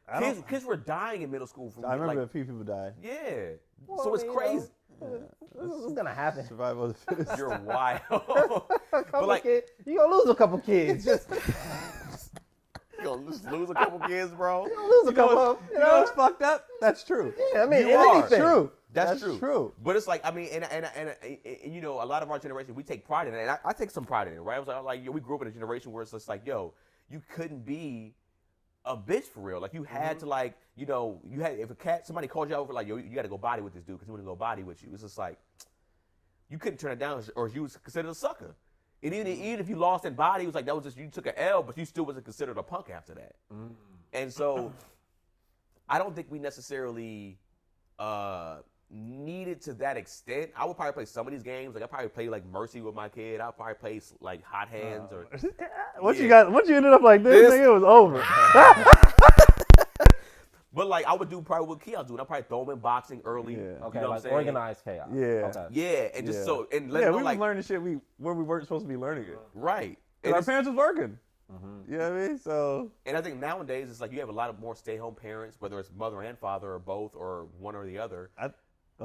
kids were dying in middle school. I remember a few people died. Yeah. Well, so it's crazy. This is gonna happen. Survival of the fittest. You're wild. But like, you gonna lose a couple kids. Just you gonna lose a couple kids, bro. You gonna lose a couple. You know what's fucked up? That's true. Yeah, I mean, That's true. That's true. But it's like, I mean, and a lot of our generation, we take pride in it, and I take some pride in it, right? I was like, we grew up in a generation where it's just like, yo, you couldn't be a bitch for real. Like you had to like, you know, you had if somebody called you over like, yo, you got to go body with this dude because he want to go body with you. It's just like you couldn't turn it down or you was considered a sucker. And even if you lost in body, it was like that was just you took an L, but you still wasn't considered a punk after that. And so I don't think we necessarily needed to that extent. I would probably play some of these games. Like I probably play like Mercy with my kid. I'll probably play like Hot Hands or. Once you ended up like this, nigga, it was over. But like I would do probably what Keon's doing. I'll probably throw him in boxing early. Okay, you know like what I'm saying? organized chaos. Yeah. Okay. Yeah, and just so and let we them know, was like learning shit where we weren't supposed to be learning it. right. And And, our parents was working. You know what I mean? So and I think nowadays it's like you have a lot of more stay-home parents, whether it's mother and father or both or one or the other.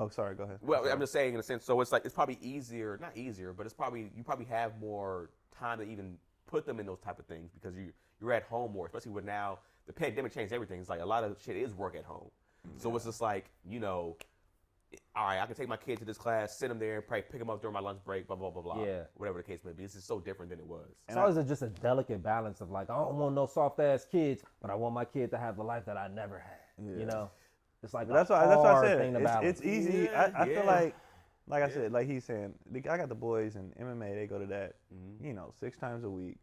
sorry, go ahead. Well, I'm just saying in a sense. So it's like it's probably easier, not easier, but it's probably you probably have more time to even put them in those type of things because you're at home more, especially with now the pandemic changed everything. It's like a lot of shit is work at home. So it's just like, you know, all right, I can take my kid to this class, send them there, and probably pick them up during my lunch break, blah, blah, blah, blah. Yeah. Whatever the case may be. It's just so different than it was. It's always just a delicate balance of like, I don't want no soft ass kids, but I want my kid to have the life that I never had. You know? It's like that's what I said. thing to balance. It's easy. Yeah, I feel like I said, like he's saying, I got the boys in MMA, they go to that, 6 times a week.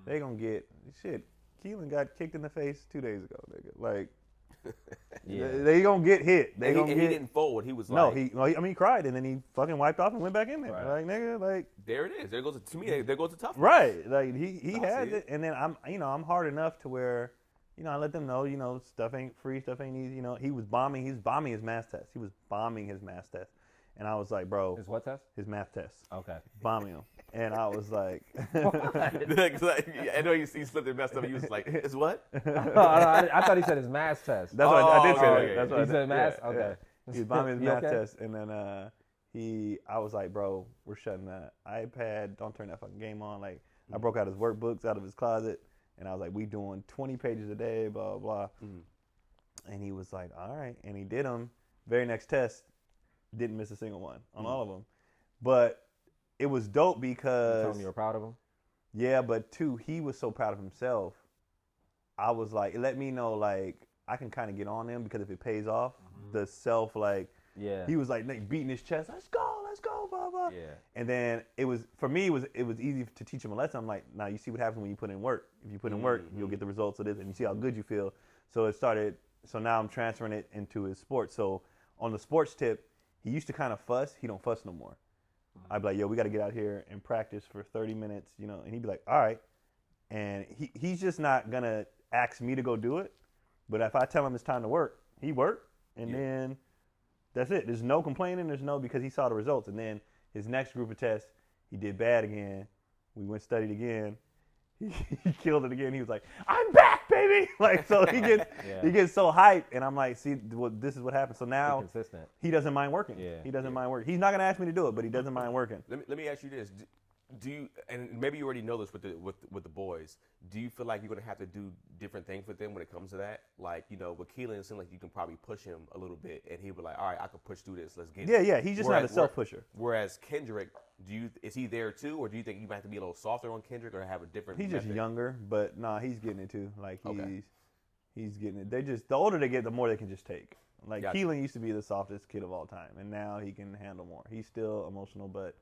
They gonna get, shit, Keelan got kicked in the face 2 days ago, nigga. Like, they gonna get hit. He didn't fold. He was like, he cried and then he fucking wiped off and went back in there. Right. Like, nigga, like, there it is. There goes the toughness. right. Like he had it, and then I'm hard enough to where, I let them know, stuff ain't free, stuff ain't easy. He was bombing his math test. He was bombing his math test. And I was like, bro. His what test? His math test. Okay. Bombing him. And I was like. I know you slipped and messed up. And you was like, it's what? I thought he said his math test. That's what I did say. Okay. That's what He said math? Yeah, Okay. yeah. He was bombing his You math okay? test. And then I was like, bro, we're shutting the iPad. Don't turn that fucking game on. Like, I broke out his workbooks out of his closet. And I was like, we doing 20 pages a day, blah, blah. And he was like, all right. And he did them. Very next test. Didn't miss a single one on all of them. But it was dope because... You told me you were proud of him? Yeah, but too, he was so proud of himself. I was like, it let me know, like, I can kind of get on him because if it pays off, the self, like... Yeah. He was like beating his chest, let's go, blah, blah. Yeah. And then it was, for me, it was easy to teach him a lesson. I'm like, now you see what happens when you put in work. If you put in work, you'll get the results of this and you see how good you feel. So now I'm transferring it into his sports. So on the sports tip, he used to kind of fuss. He don't fuss no more. I'd be like, yo, we got to get out here and practice for 30 minutes, and he'd be like, all right. And he's just not going to ask me to go do it. But if I tell him it's time to work, he work, and then that's it. There's no complaining. There's no, because he saw the results. And then his next group of tests, he did bad again. We went studied again. He killed it again. He was like, I'm back, baby. Like, so he gets so hyped. And I'm like, see, this is what happens. So now consistent. He doesn't mind working. Yeah. He doesn't mind working. He's not going to ask me to do it, but he doesn't mind working. Let me ask you this. Do you, and maybe you already know this with the boys, do you feel like you're going to have to do different things with them when it comes to that? Like, with Keelan, it seems like you can probably push him a little bit, and he'll be like, all right, I can push through this. Let's get it. Yeah, he's just not a self-pusher. Whereas Kendrick, is he there too, or do you think you might have to be a little softer on Kendrick or have a different He's method? just younger, but nah, he's getting it too. Like, Okay. he's getting it. The older they get, the more they can just take. Like, Gotcha. Keelan used to be the softest kid of all time, and now he can handle more. He's still emotional, but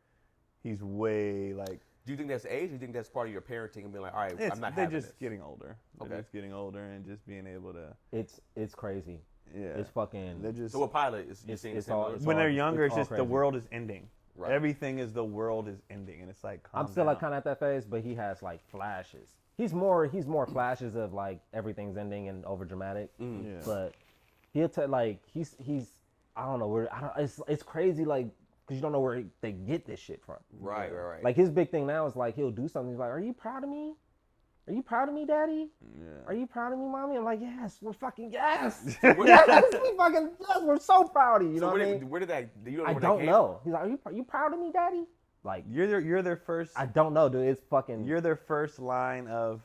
he's way, like... Do you think that's age, or do you think that's part of your parenting and being like, all right, I'm not having They're just this? getting older. Okay. They're just getting older and just being able to... It's crazy. Yeah. It's fucking... They're just... So what pilot is you seeing? it's the same all- way? it's when all- they're younger, it's it's all just the crazy. world is ending. Right. Everything is the world is ending, and it's like, calm I'm still down. like kind of at that phase, but he has like flashes. He's more flashes of like everything's ending and over dramatic. Yeah. But he'll tell like he's I don't know where it's crazy like because you don't know where they get this shit from. Right. Like his big thing now is like he'll do something. He's like, "Are you proud of me? Are you proud of me, Daddy? Yeah. Are you proud of me, Mommy?" I'm like, "Yes, we're fucking yes, yes, we fucking yes, we're so proud of you." You know what I mean? Where did that? You don't know I where that don't came know. He's like, "Are you proud of me, Daddy?" Like You're their first... I don't know, dude. It's fucking. You're their first line of,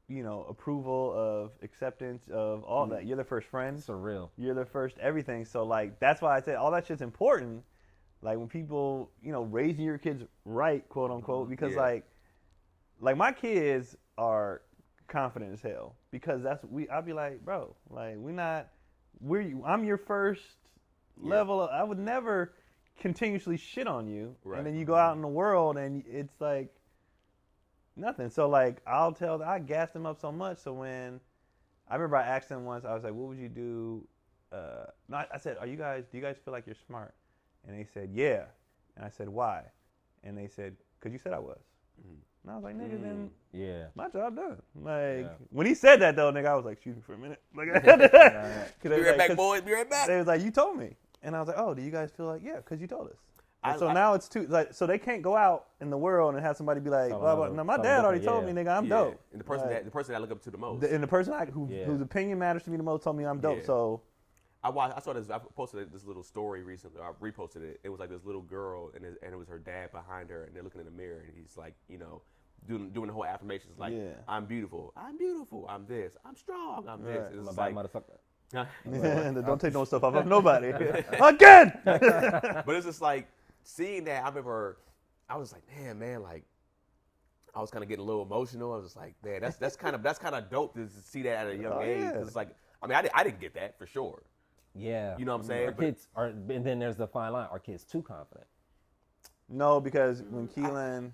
approval, of acceptance, of all that. You're their first friend. surreal. You're their first everything. So, like, that's why I say all that shit's important. Like, when people, raising your kids right, quote unquote, because, Yeah. like my kids are confident as hell because I'll be like, bro, like I'm your first level. I would never continuously shit on you, and then you go out in the world and it's like nothing. So like I gassed him up so much. So when I remember I asked him once, I was like, what would you do? No, I said, do you guys feel like you're smart? And they said, yeah. And I said, why? And they said, because you said I was. And I was like, nigga, then my job done. Like, when he said that, though, nigga, I was like, excuse me for a minute. Like, be right back, boys. Be right back. They was like, you told me. And I was like, oh, do you guys feel like, yeah, because you told us. And so now it's like, so they can't go out in the world and have somebody be like, blah, blah. No, my dad already told me, nigga, I'm dope. And the person that I look up to the most. And the person whose opinion matters to me the most told me I'm dope. So I saw this. I posted this little story recently. I reposted it. It was like this little girl, and it was her dad behind her, and they're looking in the mirror, and he's like, doing the whole affirmations, like, I'm beautiful, I'm this, I'm strong, I'm this. I'm It's a like, motherfucker. Don't take no stuff off of nobody. Again. But it's just like seeing that. I remember I was like, man, like I was kind of getting a little emotional. I was just like, man, that's kind of dope to see that at a young age. It's like, I mean, I didn't get that for sure. Yeah. You know what I'm saying? Our kids are, and then there's the fine line. Are kids too confident? No, because when Keelan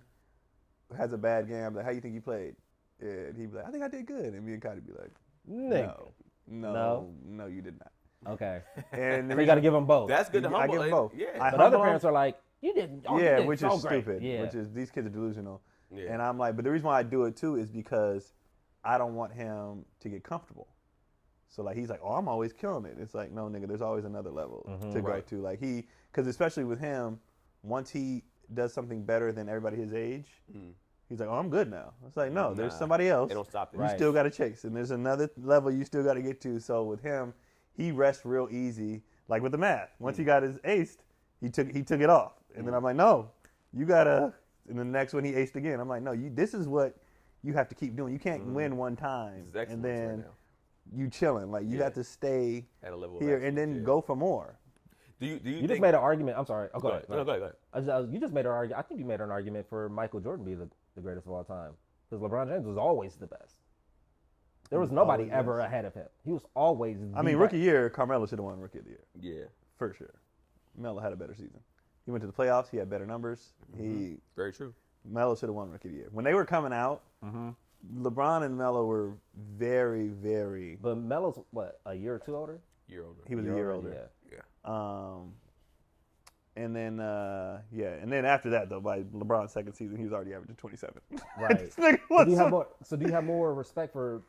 has a bad game, I'm like, how you think you played? And he'd be like, I think I did good. And me and Cody be like, no, you did not. Okay. And so you got to give them both. That's good to humble. I give them both. Yeah. But other parents are like, you didn't. Which is great. stupid. Yeah. Which is, these kids are delusional. Yeah. And I'm like, but the reason why I do it too is because I don't want him to get comfortable. So like he's like, oh, I'm always killing it. It's like, no, nigga, there's always another level to go to. Like because especially with him, once he does something better than everybody his age, he's like, oh, I'm good now. It's like, no, there's somebody else. They don't stop it. You still got to chase, and there's another level you still got to get to. So with him, he rests real easy. Like with the math, once he got his aced, he took it off, and then I'm like, no, you gotta. And the next one he aced again. I'm like, no, this is what you have to keep doing. You can't win one time and then you chilling. Like you have to stay at a level here and then go for more. Do you you just made an argument. I'm sorry. Oh, go ahead. No, go ahead. You just made an argument. I think you made an argument for Michael Jordan being the greatest of all time because LeBron James was always the best. There was nobody ever ahead of him. He was always. Rookie year, Carmelo should have won Rookie of the Year. Yeah, for sure. Melo had a better season. He went to the playoffs. He had better numbers. Very true. Melo should have won Rookie of the Year. When they were coming out, LeBron and Melo were very, very. But Melo's what, a year or two older? Year older. He was a year older. Yeah. And then and then after that though, by LeBron's second season, he was already averaging 27. Right. So do you have more respect for?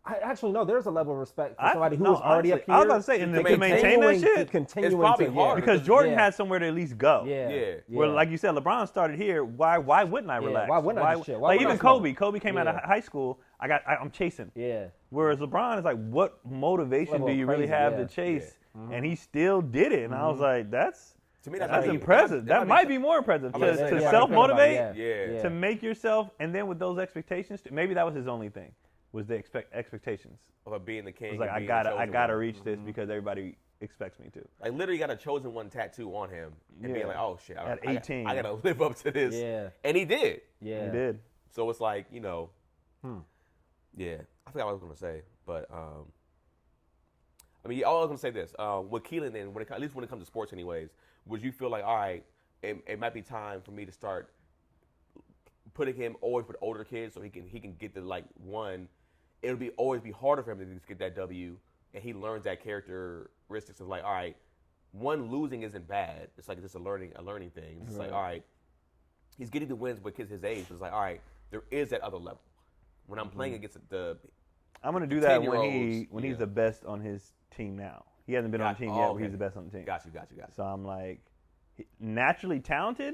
Actually, no. There's a level of respect for somebody who was already up here. I was about to say, to maintain that shit, it's probably hard because Jordan had somewhere to at least go. Yeah. Well, like you said, LeBron started here. Why wouldn't I relax? Why wouldn't I just chill? Like even Kobe. Kobe came out of high school. I'm chasing. Yeah. Whereas LeBron is like, what motivation do you really have to chase? And he still did it. And I was like, that's. To me, that's impressive. That might be more impressive to self-motivate, to make yourself, and then with those expectations, maybe that was his only thing, was the expectations of being the king. It was like I gotta reach this because everybody expects me to. Like literally got a chosen one tattoo on him and being like, oh shit, at 18, I gotta live up to this. Yeah, and he did. Yeah, he did. So it's like yeah, I forgot what I was gonna say, but I mean, all I was gonna say this with Keelan, and at least when it comes to sports, anyways. Would you feel like, all right, it might be time for me to start putting him always with older kids so he can get the like one? It'll always be harder for him to just get that W, and he learns that characteristics of like, all right, one losing isn't bad. It's like just a learning thing. It's like, all right, he's getting the wins with kids his age. But it's like, all right, there is that other level. When I'm playing against I'm gonna do that when he's the best on his team now. He hasn't been on the team yet, but he's the best on the team. Got you. So I'm like, naturally talented,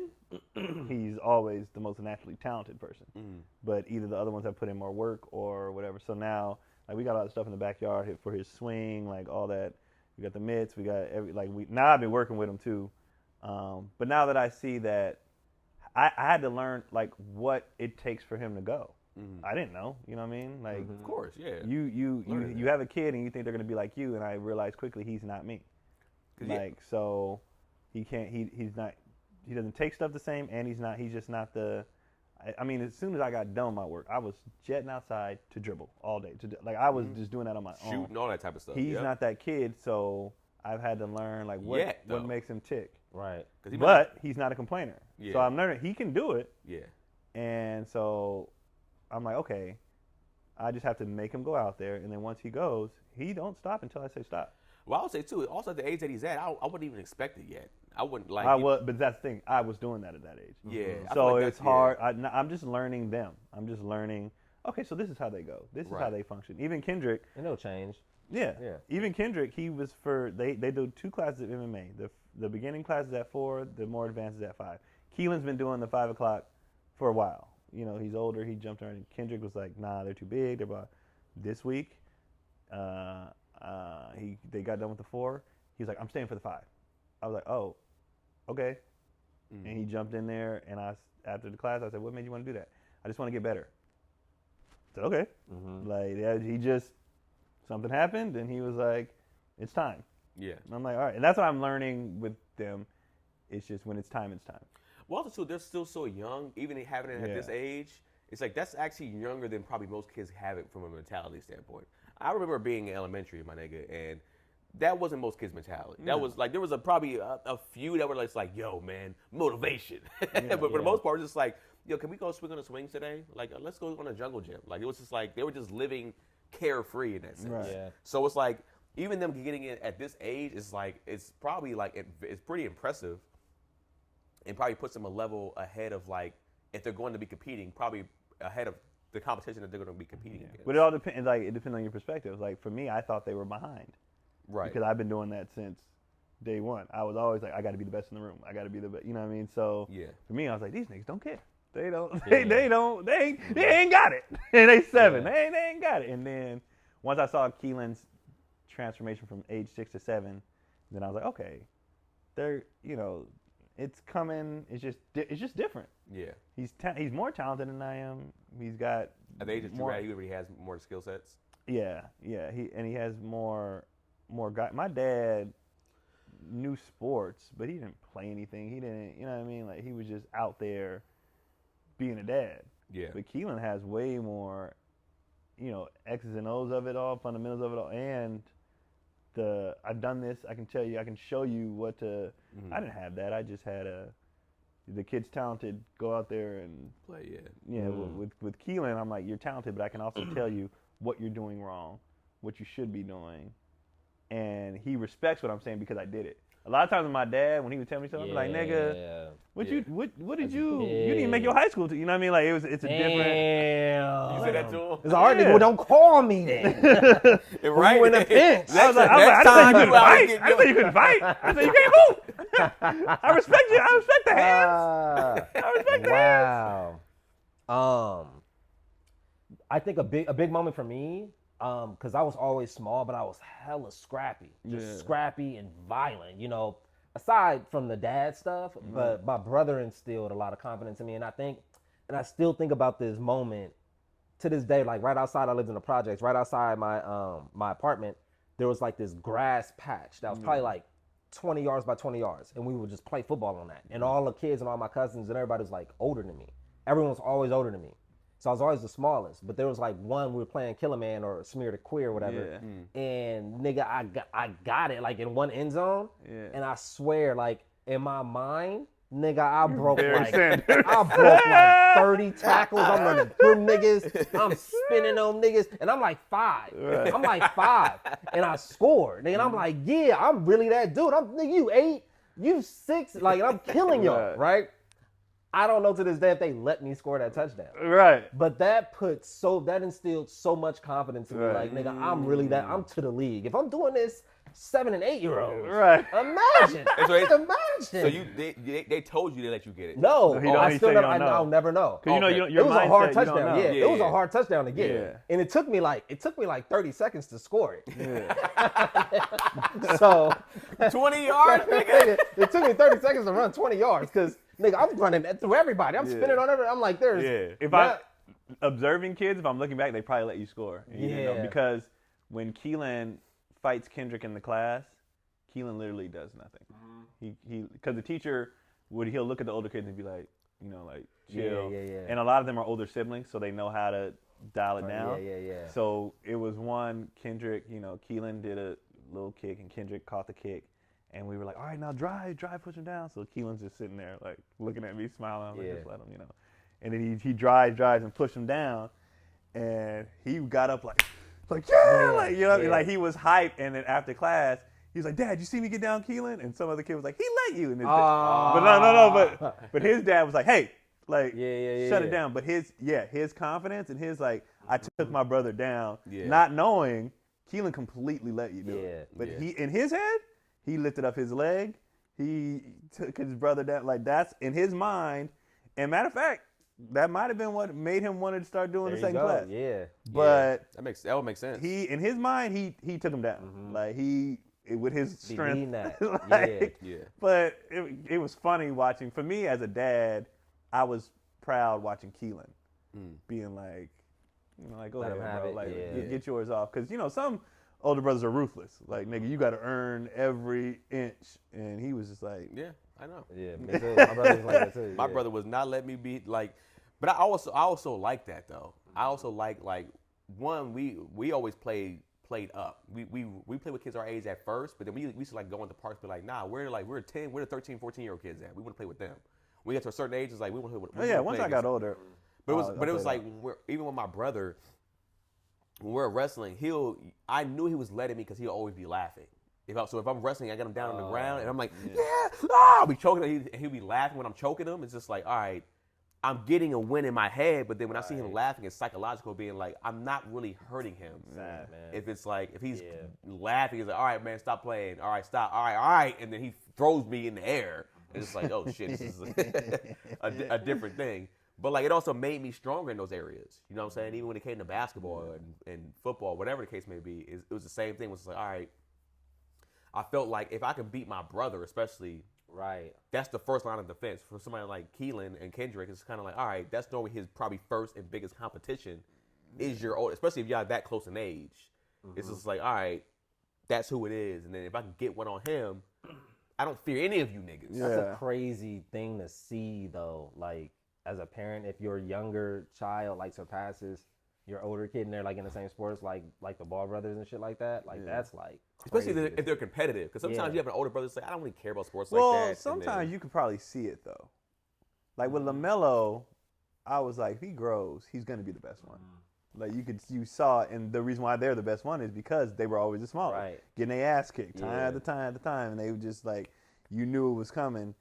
he's always the most naturally talented person. But either the other ones have put in more work or whatever. So now, like, we got all that stuff in the backyard for his swing, like all that. We got the mitts. We got now I've been working with him too. But now that I see that, I had to learn like what it takes for him to go. I didn't know, you know what I mean? Like, of course, yeah. You have a kid and you think they're gonna be like you, and I realized quickly he's not me. Like, so he can't. He doesn't take stuff the same, and he's just not the. I mean, as soon as I got done with my work, I was jetting outside to dribble all day. Like I was just doing that on my own. Shooting, all that type of stuff. He's not that kid, so I've had to learn like what makes him tick. Right. But he's not a complainer. Yeah. So I'm learning he can do it. Yeah. And so I'm like, okay, I just have to make him go out there, and then once he goes, he don't stop until I say stop. Well, I would say too. Also, at the age that he's at, I wouldn't even expect it yet. I wouldn't like. But that's the thing. I was doing that at that age. Yeah. So like it's hard. I'm just learning them. I'm just learning. Okay, so this is how they go. This is how they function. Even Kendrick. And it'll change. Yeah. Even Kendrick, he was they do 2 classes of MMA. The beginning class is at 4. The more advanced is at 5. Keelan's been doing the 5 o'clock for a while. You know, he's older. He jumped around. Kendrick was like, nah, they're too big. They're about this week. They got done with the 4. He was like, I'm staying for the 5. I was like, oh, okay. Mm-hmm. And he jumped in there, and after the class, I said, what made you want to do that? I just want to get better. I said, okay. Mm-hmm. Like, he just, something happened, and he was like, it's time. Yeah. And I'm like, all right. And that's what I'm learning with them. It's just when it's time, it's time. Well, also, they're still so young. Even having it at this age, it's like that's actually younger than probably most kids have it from a mentality standpoint. I remember being in elementary, my nigga, and that wasn't most kids' mentality. That was like, there was probably a few that were like, yo, man, motivation. But for the most part, it was just like, yo, can we go swing on the swings today? Like, let's go on a jungle gym. Like, it was just like, they were just living carefree in that sense. Right. Yeah. So it's like, even them getting it at this age is like, it's probably like, it's pretty impressive, and probably puts them a level ahead of, like, if they're going to be competing, probably ahead of the competition that they're going to be competing against. But it all depends. Like, it depends on your perspective. Like, for me, I thought they were behind. Right. Because I've been doing that since day one. I was always like, I got to be the best in the room. I got to be the best. You know what I mean? So for me, I was like, these niggas don't care. They don't. They ain't got it. And they 7. They ain't got it. And then once I saw Keelan's transformation from age 6 to 7, then I was like, okay, they're, you know, it's coming. It's just different. Yeah. He's more talented than I am. He's got at the age that you're at, he already has more skill sets. Yeah. He has more guy. My dad knew sports, but he didn't play anything. He didn't, you know what I mean? Like, he was just out there being a dad. Yeah. But Keelan has way more, you know, X's and O's of it all, fundamentals of it all, and I've done this. I can tell you. I can show you what to. I didn't have that. I just had the kid's talented. Go out there and play. Yeah. Yeah. With Keelan, I'm like, you're talented, but I can also tell you what you're doing wrong, what you should be doing, and he respects what I'm saying because I did it. A lot of times with my dad, when he would tell me something, like, nigga, what did you didn't even make your high school, you know what I mean? Like, it's a different. You said that to him? It's hard. Well, don't call me then. Right? You in a pinch. I was like, I said you couldn't fight. I said you can't move. I respect you. I respect the hands. I respect the hands. Wow. I think a big moment for me, because I was always small, but I was hella scrappy. Just scrappy and violent, you know, aside from the dad stuff, but my brother instilled a lot of confidence in me. And I still think about this moment to this day. Like, right outside, I lived in the projects, right outside my apartment, there was like this grass patch that was probably like 20 yards by 20 yards. And we would just play football on that. And all the kids and all my cousins and everybody was like older than me. Everyone was always older than me. So I was always the smallest, but there was like one we were playing Killer Man or Smear the Queer or whatever, and nigga, I got it like in one end zone, and I swear, like, in my mind, nigga, I broke like 30 tackles. I'm running through niggas, I'm spinning on niggas, and I'm like 5. I'm like 5, and I scored, and I'm like, yeah, I'm really that dude. Nigga, you 8, you 6, like, I'm killing y'all, right? I don't know to this day if they let me score that touchdown. Right. But that instilled so much confidence in me. Like, nigga, I'm really that. I'm to the league. If I'm doing this, 7 and 8 year olds. Right. Imagine. Imagine. So they told you they let you get it. No. I'll never know. Because your it was a hard touchdown. Yeah, it was a hard touchdown to get it. And it took me like 30 seconds to score it. Yeah. So 20 yards, nigga. It took me 30 seconds to run 20 yards because, nigga, I'm running through everybody. I'm spinning on everybody. I'm like, if I'm observing kids, if I'm looking back, they probably let you score. You know, because when Keelan fights Kendrick in the class, Keelan literally does nothing. He because the teacher he'll look at the older kids and be like, like chill. Yeah. And a lot of them are older siblings, so they know how to dial it down. Yeah. So it was one, Kendrick, Keelan did a little kick and Kendrick caught the kick. And we were like, all right, now drive, push him down. So Keelan's just sitting there, like, looking at me, smiling. I'm like, just let him, And then he drives and pushed him down. And he got up like, like he was hyped. And then after class, he was like, Dad, you see me get down Keelan? And some other kid was like, he let you. And but his dad was like, hey, like, shut it down. But his confidence and his, like, I took my brother down, not knowing Keelan completely let you do it. But he, in his head, he lifted up his leg. He took his brother down. Like, that's in his mind. And matter of fact, that might have been what made him want to start doing the second class. Yeah. But that would make sense. He, in his mind, he took him down. Like, with his strength. That. But it was funny watching. For me as a dad, I was proud watching Keelan being like, go ahead, bro. Like, get yours off. Because, some older brothers are ruthless. Like, nigga, you got to earn every inch. And he was just like, yeah, I know. Yeah, me too. My brother was like that too. My brother was not letting me be like, but I also like that though. I also like one, we always played up. We played with kids our age at first, but then we used to like go into parks, but like, nah, we're the 13, 14-year-old kids at. We want to play with them. When we get to a certain age, it's like we want to play with. Once I got older. But it was like even with my brother, when we're wrestling, I knew he was letting me because he'll always be laughing. If I'm wrestling, I got him down on the ground, and I'm like, I'll be choking him. He'll be laughing when I'm choking him. It's just like, all right, I'm getting a win in my head, but then when I see him laughing, it's psychological, being like, I'm not really hurting him. Man. If it's like, if he's laughing, he's like, all right, man, stop playing. All right, stop. All right. And then he throws me in the air. And it's like, oh, shit, this is a different thing. But, like, it also made me stronger in those areas. You know what I'm saying? Even when it came to basketball and football, whatever the case may be, it was the same thing. It was like, all right, I felt like if I could beat my brother, especially, that's the first line of defense. For somebody like Keelan and Kendrick, it's kind of like, all right, that's normally his probably first and biggest competition is your old, especially if y'all that close in age. It's just like, all right, that's who it is. And then if I can get one on him, I don't fear any of you niggas. That's a crazy thing to see, though. Like, as a parent, if your younger child like surpasses your older kid and they're like in the same sports, like the Ball brothers and shit like that, that's like crazy. Especially if they're competitive, because sometimes you have an older brother that's like, I don't really care about sports like that. Well, sometimes you could probably see it though. Like with LaMelo, I was like, if he grows, he's gonna be the best one. Like you saw it, and the reason why they're the best one is because they were always the smallest, getting their ass kicked time after time, and they were just like, you knew it was coming.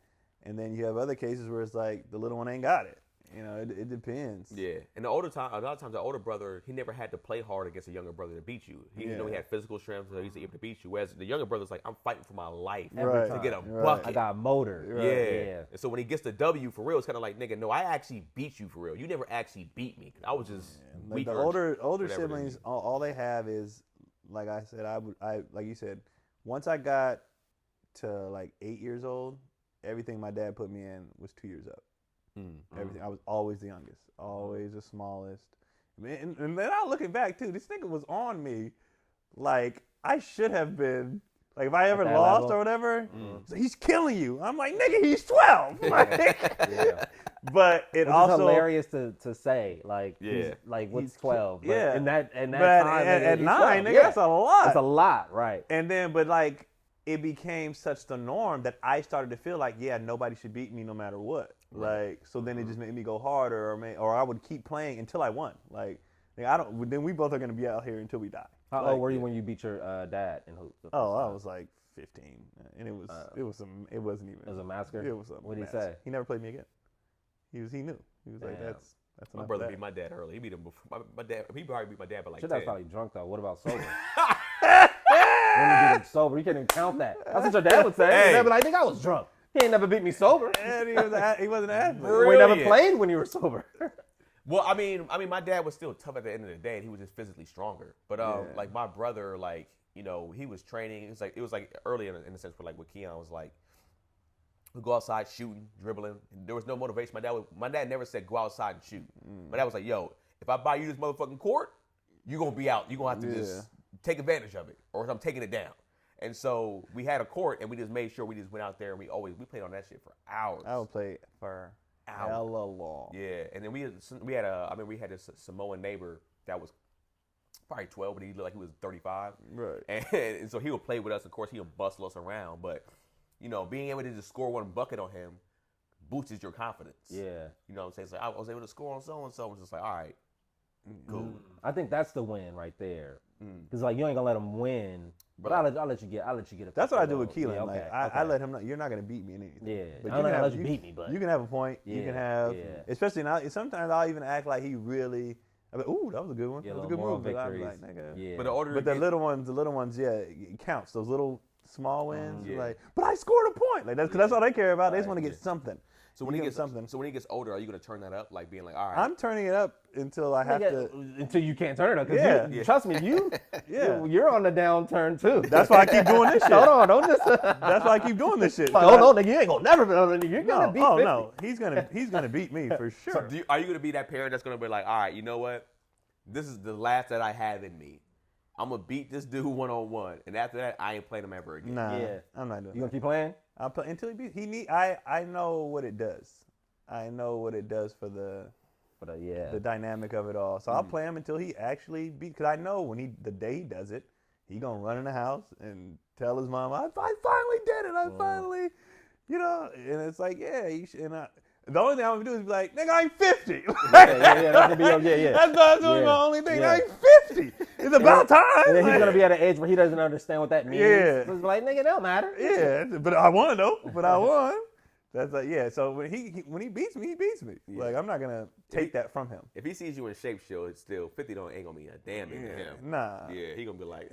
And then you have other cases where it's like the little one ain't got it. It depends. Yeah, and a lot of times the older brother, he never had to play hard against a younger brother to beat you. He had physical strength, so he's able to beat you. Whereas the younger brother's like, I'm fighting for my life to get a bucket. I got motor. Yeah. And so when he gets the W for real, it's kind of like, nigga, no, I actually beat you for real. You never actually beat me. I was just weak. The older siblings, all they have is, like I said, I like you said, once I got to like 8 years old, everything my dad put me in was 2 years up. Everything. I was always the youngest, always the smallest. And then I'm looking back too. This nigga was on me, like I should have been. Like if I ever lost or whatever, so he's killing you. I'm like, nigga, he's 12. But it also hilarious to say, like, like what's 12? But in that time, at 9, nigga, that's a lot. That's a lot, right? And then, but like, it became such the norm that I started to feel like, nobody should beat me no matter what. Like, so then it just made me go harder, or I would keep playing until I won. Like, then we both are gonna be out here until we die. How old were you when you beat your dad in hoops? I was like 15, and it wasn't even. It was a massacre. It was a What did he say? He never played me again. He knew. He was like, that's my brother beat my dad early. He beat him before my dad. He probably beat my dad by like 10. That's probably drunk though. What about sober? When you beat him sober, you can't even count that. That's what your dad would say. Your dad be like, I think I was drunk. He ain't never beat me sober. And he wasn't an athlete. We never played when you were sober. Well, I mean, my dad was still tough at the end of the day, and he was just physically stronger. But like my brother, like he was training. It was like early in the sense where like with Keon was like, we go outside shooting, dribbling. There was no motivation. My dad never said go outside and shoot. My dad was like, yo, if I buy you this motherfucking court, you're gonna be out. You're gonna have to just take advantage of it, or I'm taking it down. And so we had a court, and we just made sure we just went out there, and we played on that shit for hours. I would play for out. Hella long. Yeah, and then we had I remember we had this Samoan neighbor that was probably 12, but he looked like he was 35. Right. And so he would play with us. Of course, he would bustle us around. But, you know, being able to just score one bucket on him boosts your confidence. Yeah. You know what I'm saying? It's like, I was able to score on so-and-so. It's just like, all right, cool. I think that's the win right there. Because, like, you ain't going to let him win. But I'll let you get it. That's what I do with Keelan. Yeah, okay, like, I let him know, you're not going to beat me in anything. Yeah. But I don't let you beat me, but. You can have a point. Yeah, you can have, yeah. especially now, sometimes I'll even act like he really, I'm like, ooh, that was a good one. Yeah, that was a good move. But I'm victories. like, nigga. Yeah. But the older But the little ones, yeah, it counts. Those little small wins, Yeah. like, but I scored a point. Like that's all they care about. They just want to get something. So when he gets older, are you gonna turn that up? Like being like, all right, I'm turning it up until I have to. Until you can't turn it up. Cause Yeah. trust me, you're on the downturn too. That's why I keep doing this shit. Hold on, don't just. That's why I keep doing this shit. Like, hold on, nigga, you ain't gonna never be on. You're gonna beat 50. No, he's gonna beat me for sure. So are you gonna be that parent that's gonna be like, all right, you know what? This is the last that I have in me. I'm gonna beat this dude 1-on-1, and after that, I ain't playing him ever again. Nah, Yeah. I'm not doing. You gonna keep playing? I'll play until he beats. I know what it does. I know what it does for the dynamic of it all. So I'll play him until he actually beats. Because I know the day he does it, he gonna run in the house and tell his mom, I finally did it. I finally, you know. And it's like, yeah. The only thing I'm gonna do is be like, nigga, I'm 50. Yeah. That's gonna be That's my only thing. Yeah. I'm 50. It's about time. And then he's gonna be at an age where he doesn't understand what that means. Yeah. So it's like, nigga, it don't matter. Yeah, but I won though. But I won. That's like, yeah. So when he beats me, he beats me. Yeah. Like I'm not gonna take that from him. If he sees you in shape, it's still 50 ain't gonna be a damn thing to him. Nah. Yeah, he gonna be like,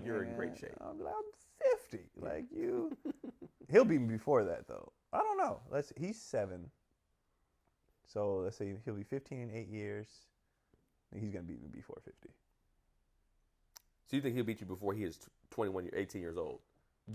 you're in great shape. I'm 50. Like you. He'll beat me before that though. I don't know. He's 7. So let's say he'll be 15 in 8 years. He's gonna beat me before 50. So you think he'll beat you before he is 18 years old?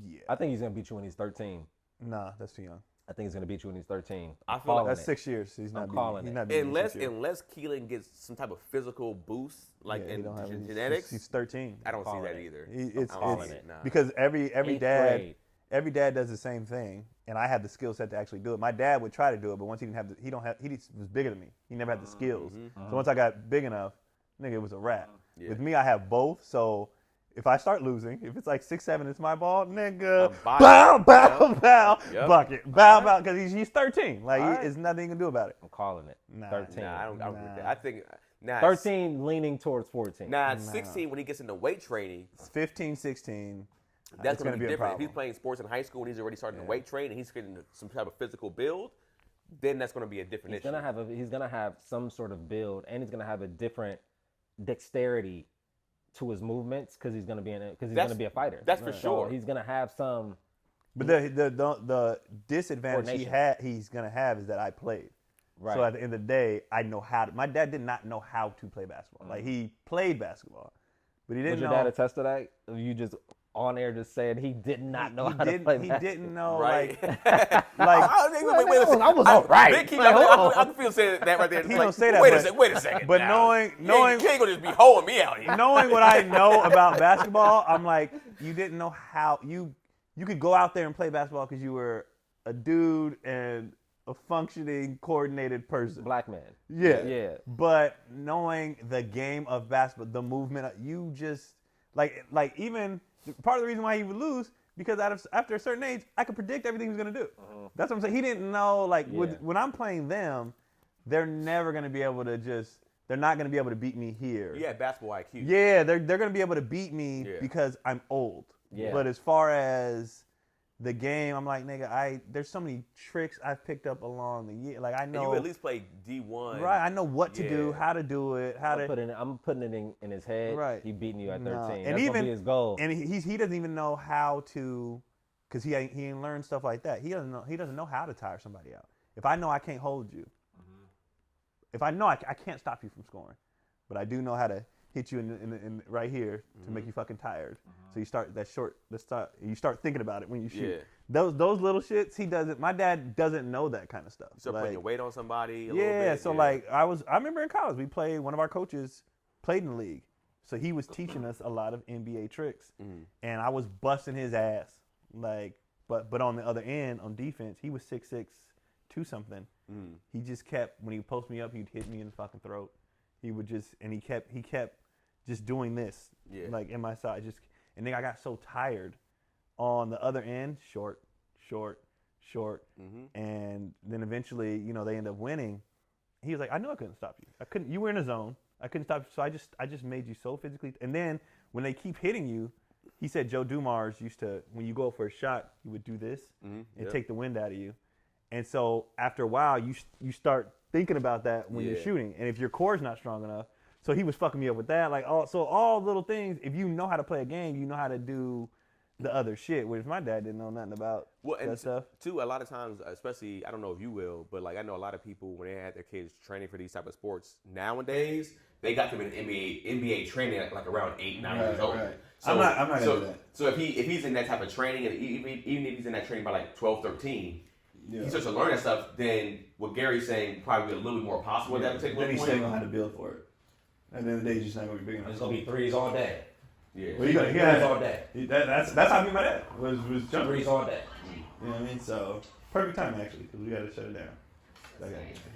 Yeah. I think he's gonna beat you when he's 13. Nah, that's too young. I think he's gonna beat you when he's 13. I feel like That's 6 years. He's not calling beating it. He's not beating me 6 years. Unless Keelan gets some type of physical boost, like Yeah, he in don't have it. genetics, He's 13. I don't see calling that it. either. It's calling it. Nah. because every 8th dad grade. every dad does the same thing, and I have the skill set to actually do it. My dad would try to do it, but once he was bigger than me. He never had the skills. So once I got big enough, nigga, it was a wrap. Yeah. With me, I have both. So if I start losing, if it's like 6-7, it's my ball, nigga. Bow, Yep. Bucket, bow, because he's 13. Like there's nothing you can do about it. I'm calling it. Nah. 13. Nah, I don't agree with that. I think 13 leaning towards 14. Nah, 16 when he gets into weight training. 15, 16. That's going to be a different. If problem. he's playing sports in high school and he's already starting to weight train and he's getting some type of physical build, then that's going to be a different issue. He's gonna have some sort of build, and he's gonna have a different dexterity to his movements because he's gonna be a fighter. That's for So sure. he's gonna have some. But the disadvantage Coordination. he's gonna have is that I played. Right. So at the end of the day, I know how to. My dad did not know how to play basketball. Like he played basketball, but he didn't Was your know. dad attest to that? You just on air just saying he did not know how to play He basketball. didn't know. Right. Like I was all right. Big Keith, I can feel saying that right there. He Like, don't say that, Wait a second. but now. knowing you ain't gonna just be hoeing me out here. knowing what I know about basketball, I'm like, you didn't know how you could go out there and play basketball because you were a dude and a functioning, coordinated person. Black man. Yeah. But knowing the game of basketball, the movement, you just like even part of the reason why he would lose because after a certain age, I could predict everything he was gonna do. That's what I'm saying. He didn't know when I'm playing them, they're never gonna be able to they're not gonna be able to beat me here. Yeah, basketball IQ. Yeah, they're gonna be able to beat me Yeah. because I'm old. Yeah. But as far as the game, I'm like, nigga, there's so many tricks I've picked up along the year. Like I And know you at least play D1. right. I know what to do, Yeah. how to do it, how to. I'm putting it in his head. Right. He beating you at 13. No. That's And gonna be his goal. And he doesn't even know how to, because he ain't learned stuff like that. He doesn't know how to tire somebody out. If I know I can't hold you, if I know I can't stop you from scoring, but I do know how to hit you in right here to make you fucking tired. So you start you start thinking about it when you shoot. Yeah. Those little shits he doesn't. My dad doesn't know that kind of stuff. You start putting your weight on somebody a little Yeah, bit. so like I remember in college we played, one of our coaches played in the league. So he was teaching us a lot of NBA tricks. And I was busting his ass. Like but on the other end, on defense, he was 6'6", 2 something. He just kept, when he would post me up, he'd hit me in the fucking throat. He would just, and he kept just doing this, like in my side, and then I got so tired on the other end, short, and then eventually, they end up winning. He was like, I knew I couldn't stop you. You were in a zone. I couldn't stop you, so I just made you so physically. And then when they keep hitting you, he said Joe Dumars used to, when you go for a shot, he would do this and take the wind out of you. And so after a while, you start thinking about that when you're shooting. And if your core's not strong enough, so he was fucking me up with that. Like all little things, if you know how to play a game, you know how to do the other shit, which my dad didn't know nothing about that stuff. Too, a lot of times, especially, I don't know if you will, but like I know a lot of people when they had their kids training for these type of sports nowadays, they got them in NBA training like around 8-9 years old. Right. So, I'm not gonna do that. So if he's in that type of training, and even if he's in that training by like 12, 13, he starts to learn that stuff, then what Gary's saying probably a little bit more possible at that particular point. Then he's still gonna have to build for it. At the end of the day, he's just not gonna be big enough. It's gonna be threes all day. Yeah. Well, threes all day. That's how I mean my dad was jumping. Threes all day. You know what I mean? So perfect time actually, because we got to shut it down.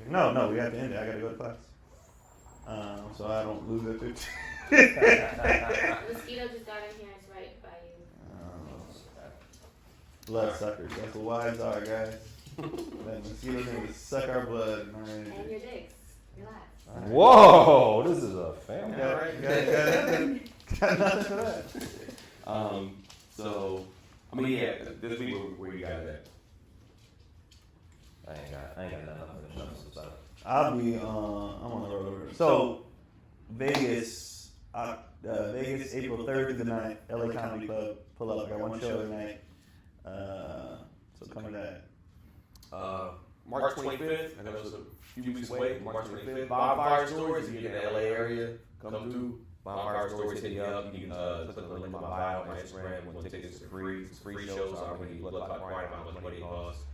No, we have to end it. I got to go to class. So I don't lose that 50. Mosquito just got in here. It's right by you. Blood suckers. That's what wives are, guys. That mosquitoes need to suck our blood. And your dicks. Relax. Right. Whoa, this is a family. Got nothing for that. So, I mean, this week where you got that? I ain't got nothing. I'll be, I'm on the road. So, Vegas, April 3rd through the 9th, LA Comedy Club, pull up. I got one show tonight. So come to that. March 25th, I know it's a few weeks away. March 25th. Bonfire Stories, if you're in the LA area, come through. Bonfire Stories, hit me up. You can click on the link in my bio on my Instagram. When tickets are free, it's free shows. I already blood clot right about how much money it costs.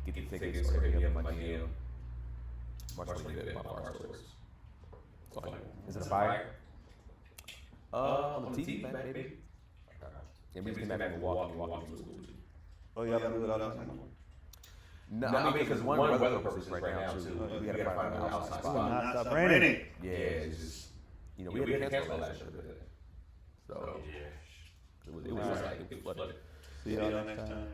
Get the tickets or hit me up in my DM. March 25th, Bonfire Stories. Is it a fire? On the TV, baby. And we just came back from walking. Oh, you haven't moved out of No, I mean, because one weather purposes right now, too. We got to find an outside spot. Not stop raining. Yeah, it's just, we had to cancel last year. So, it was like, it flooded. See y'all next time.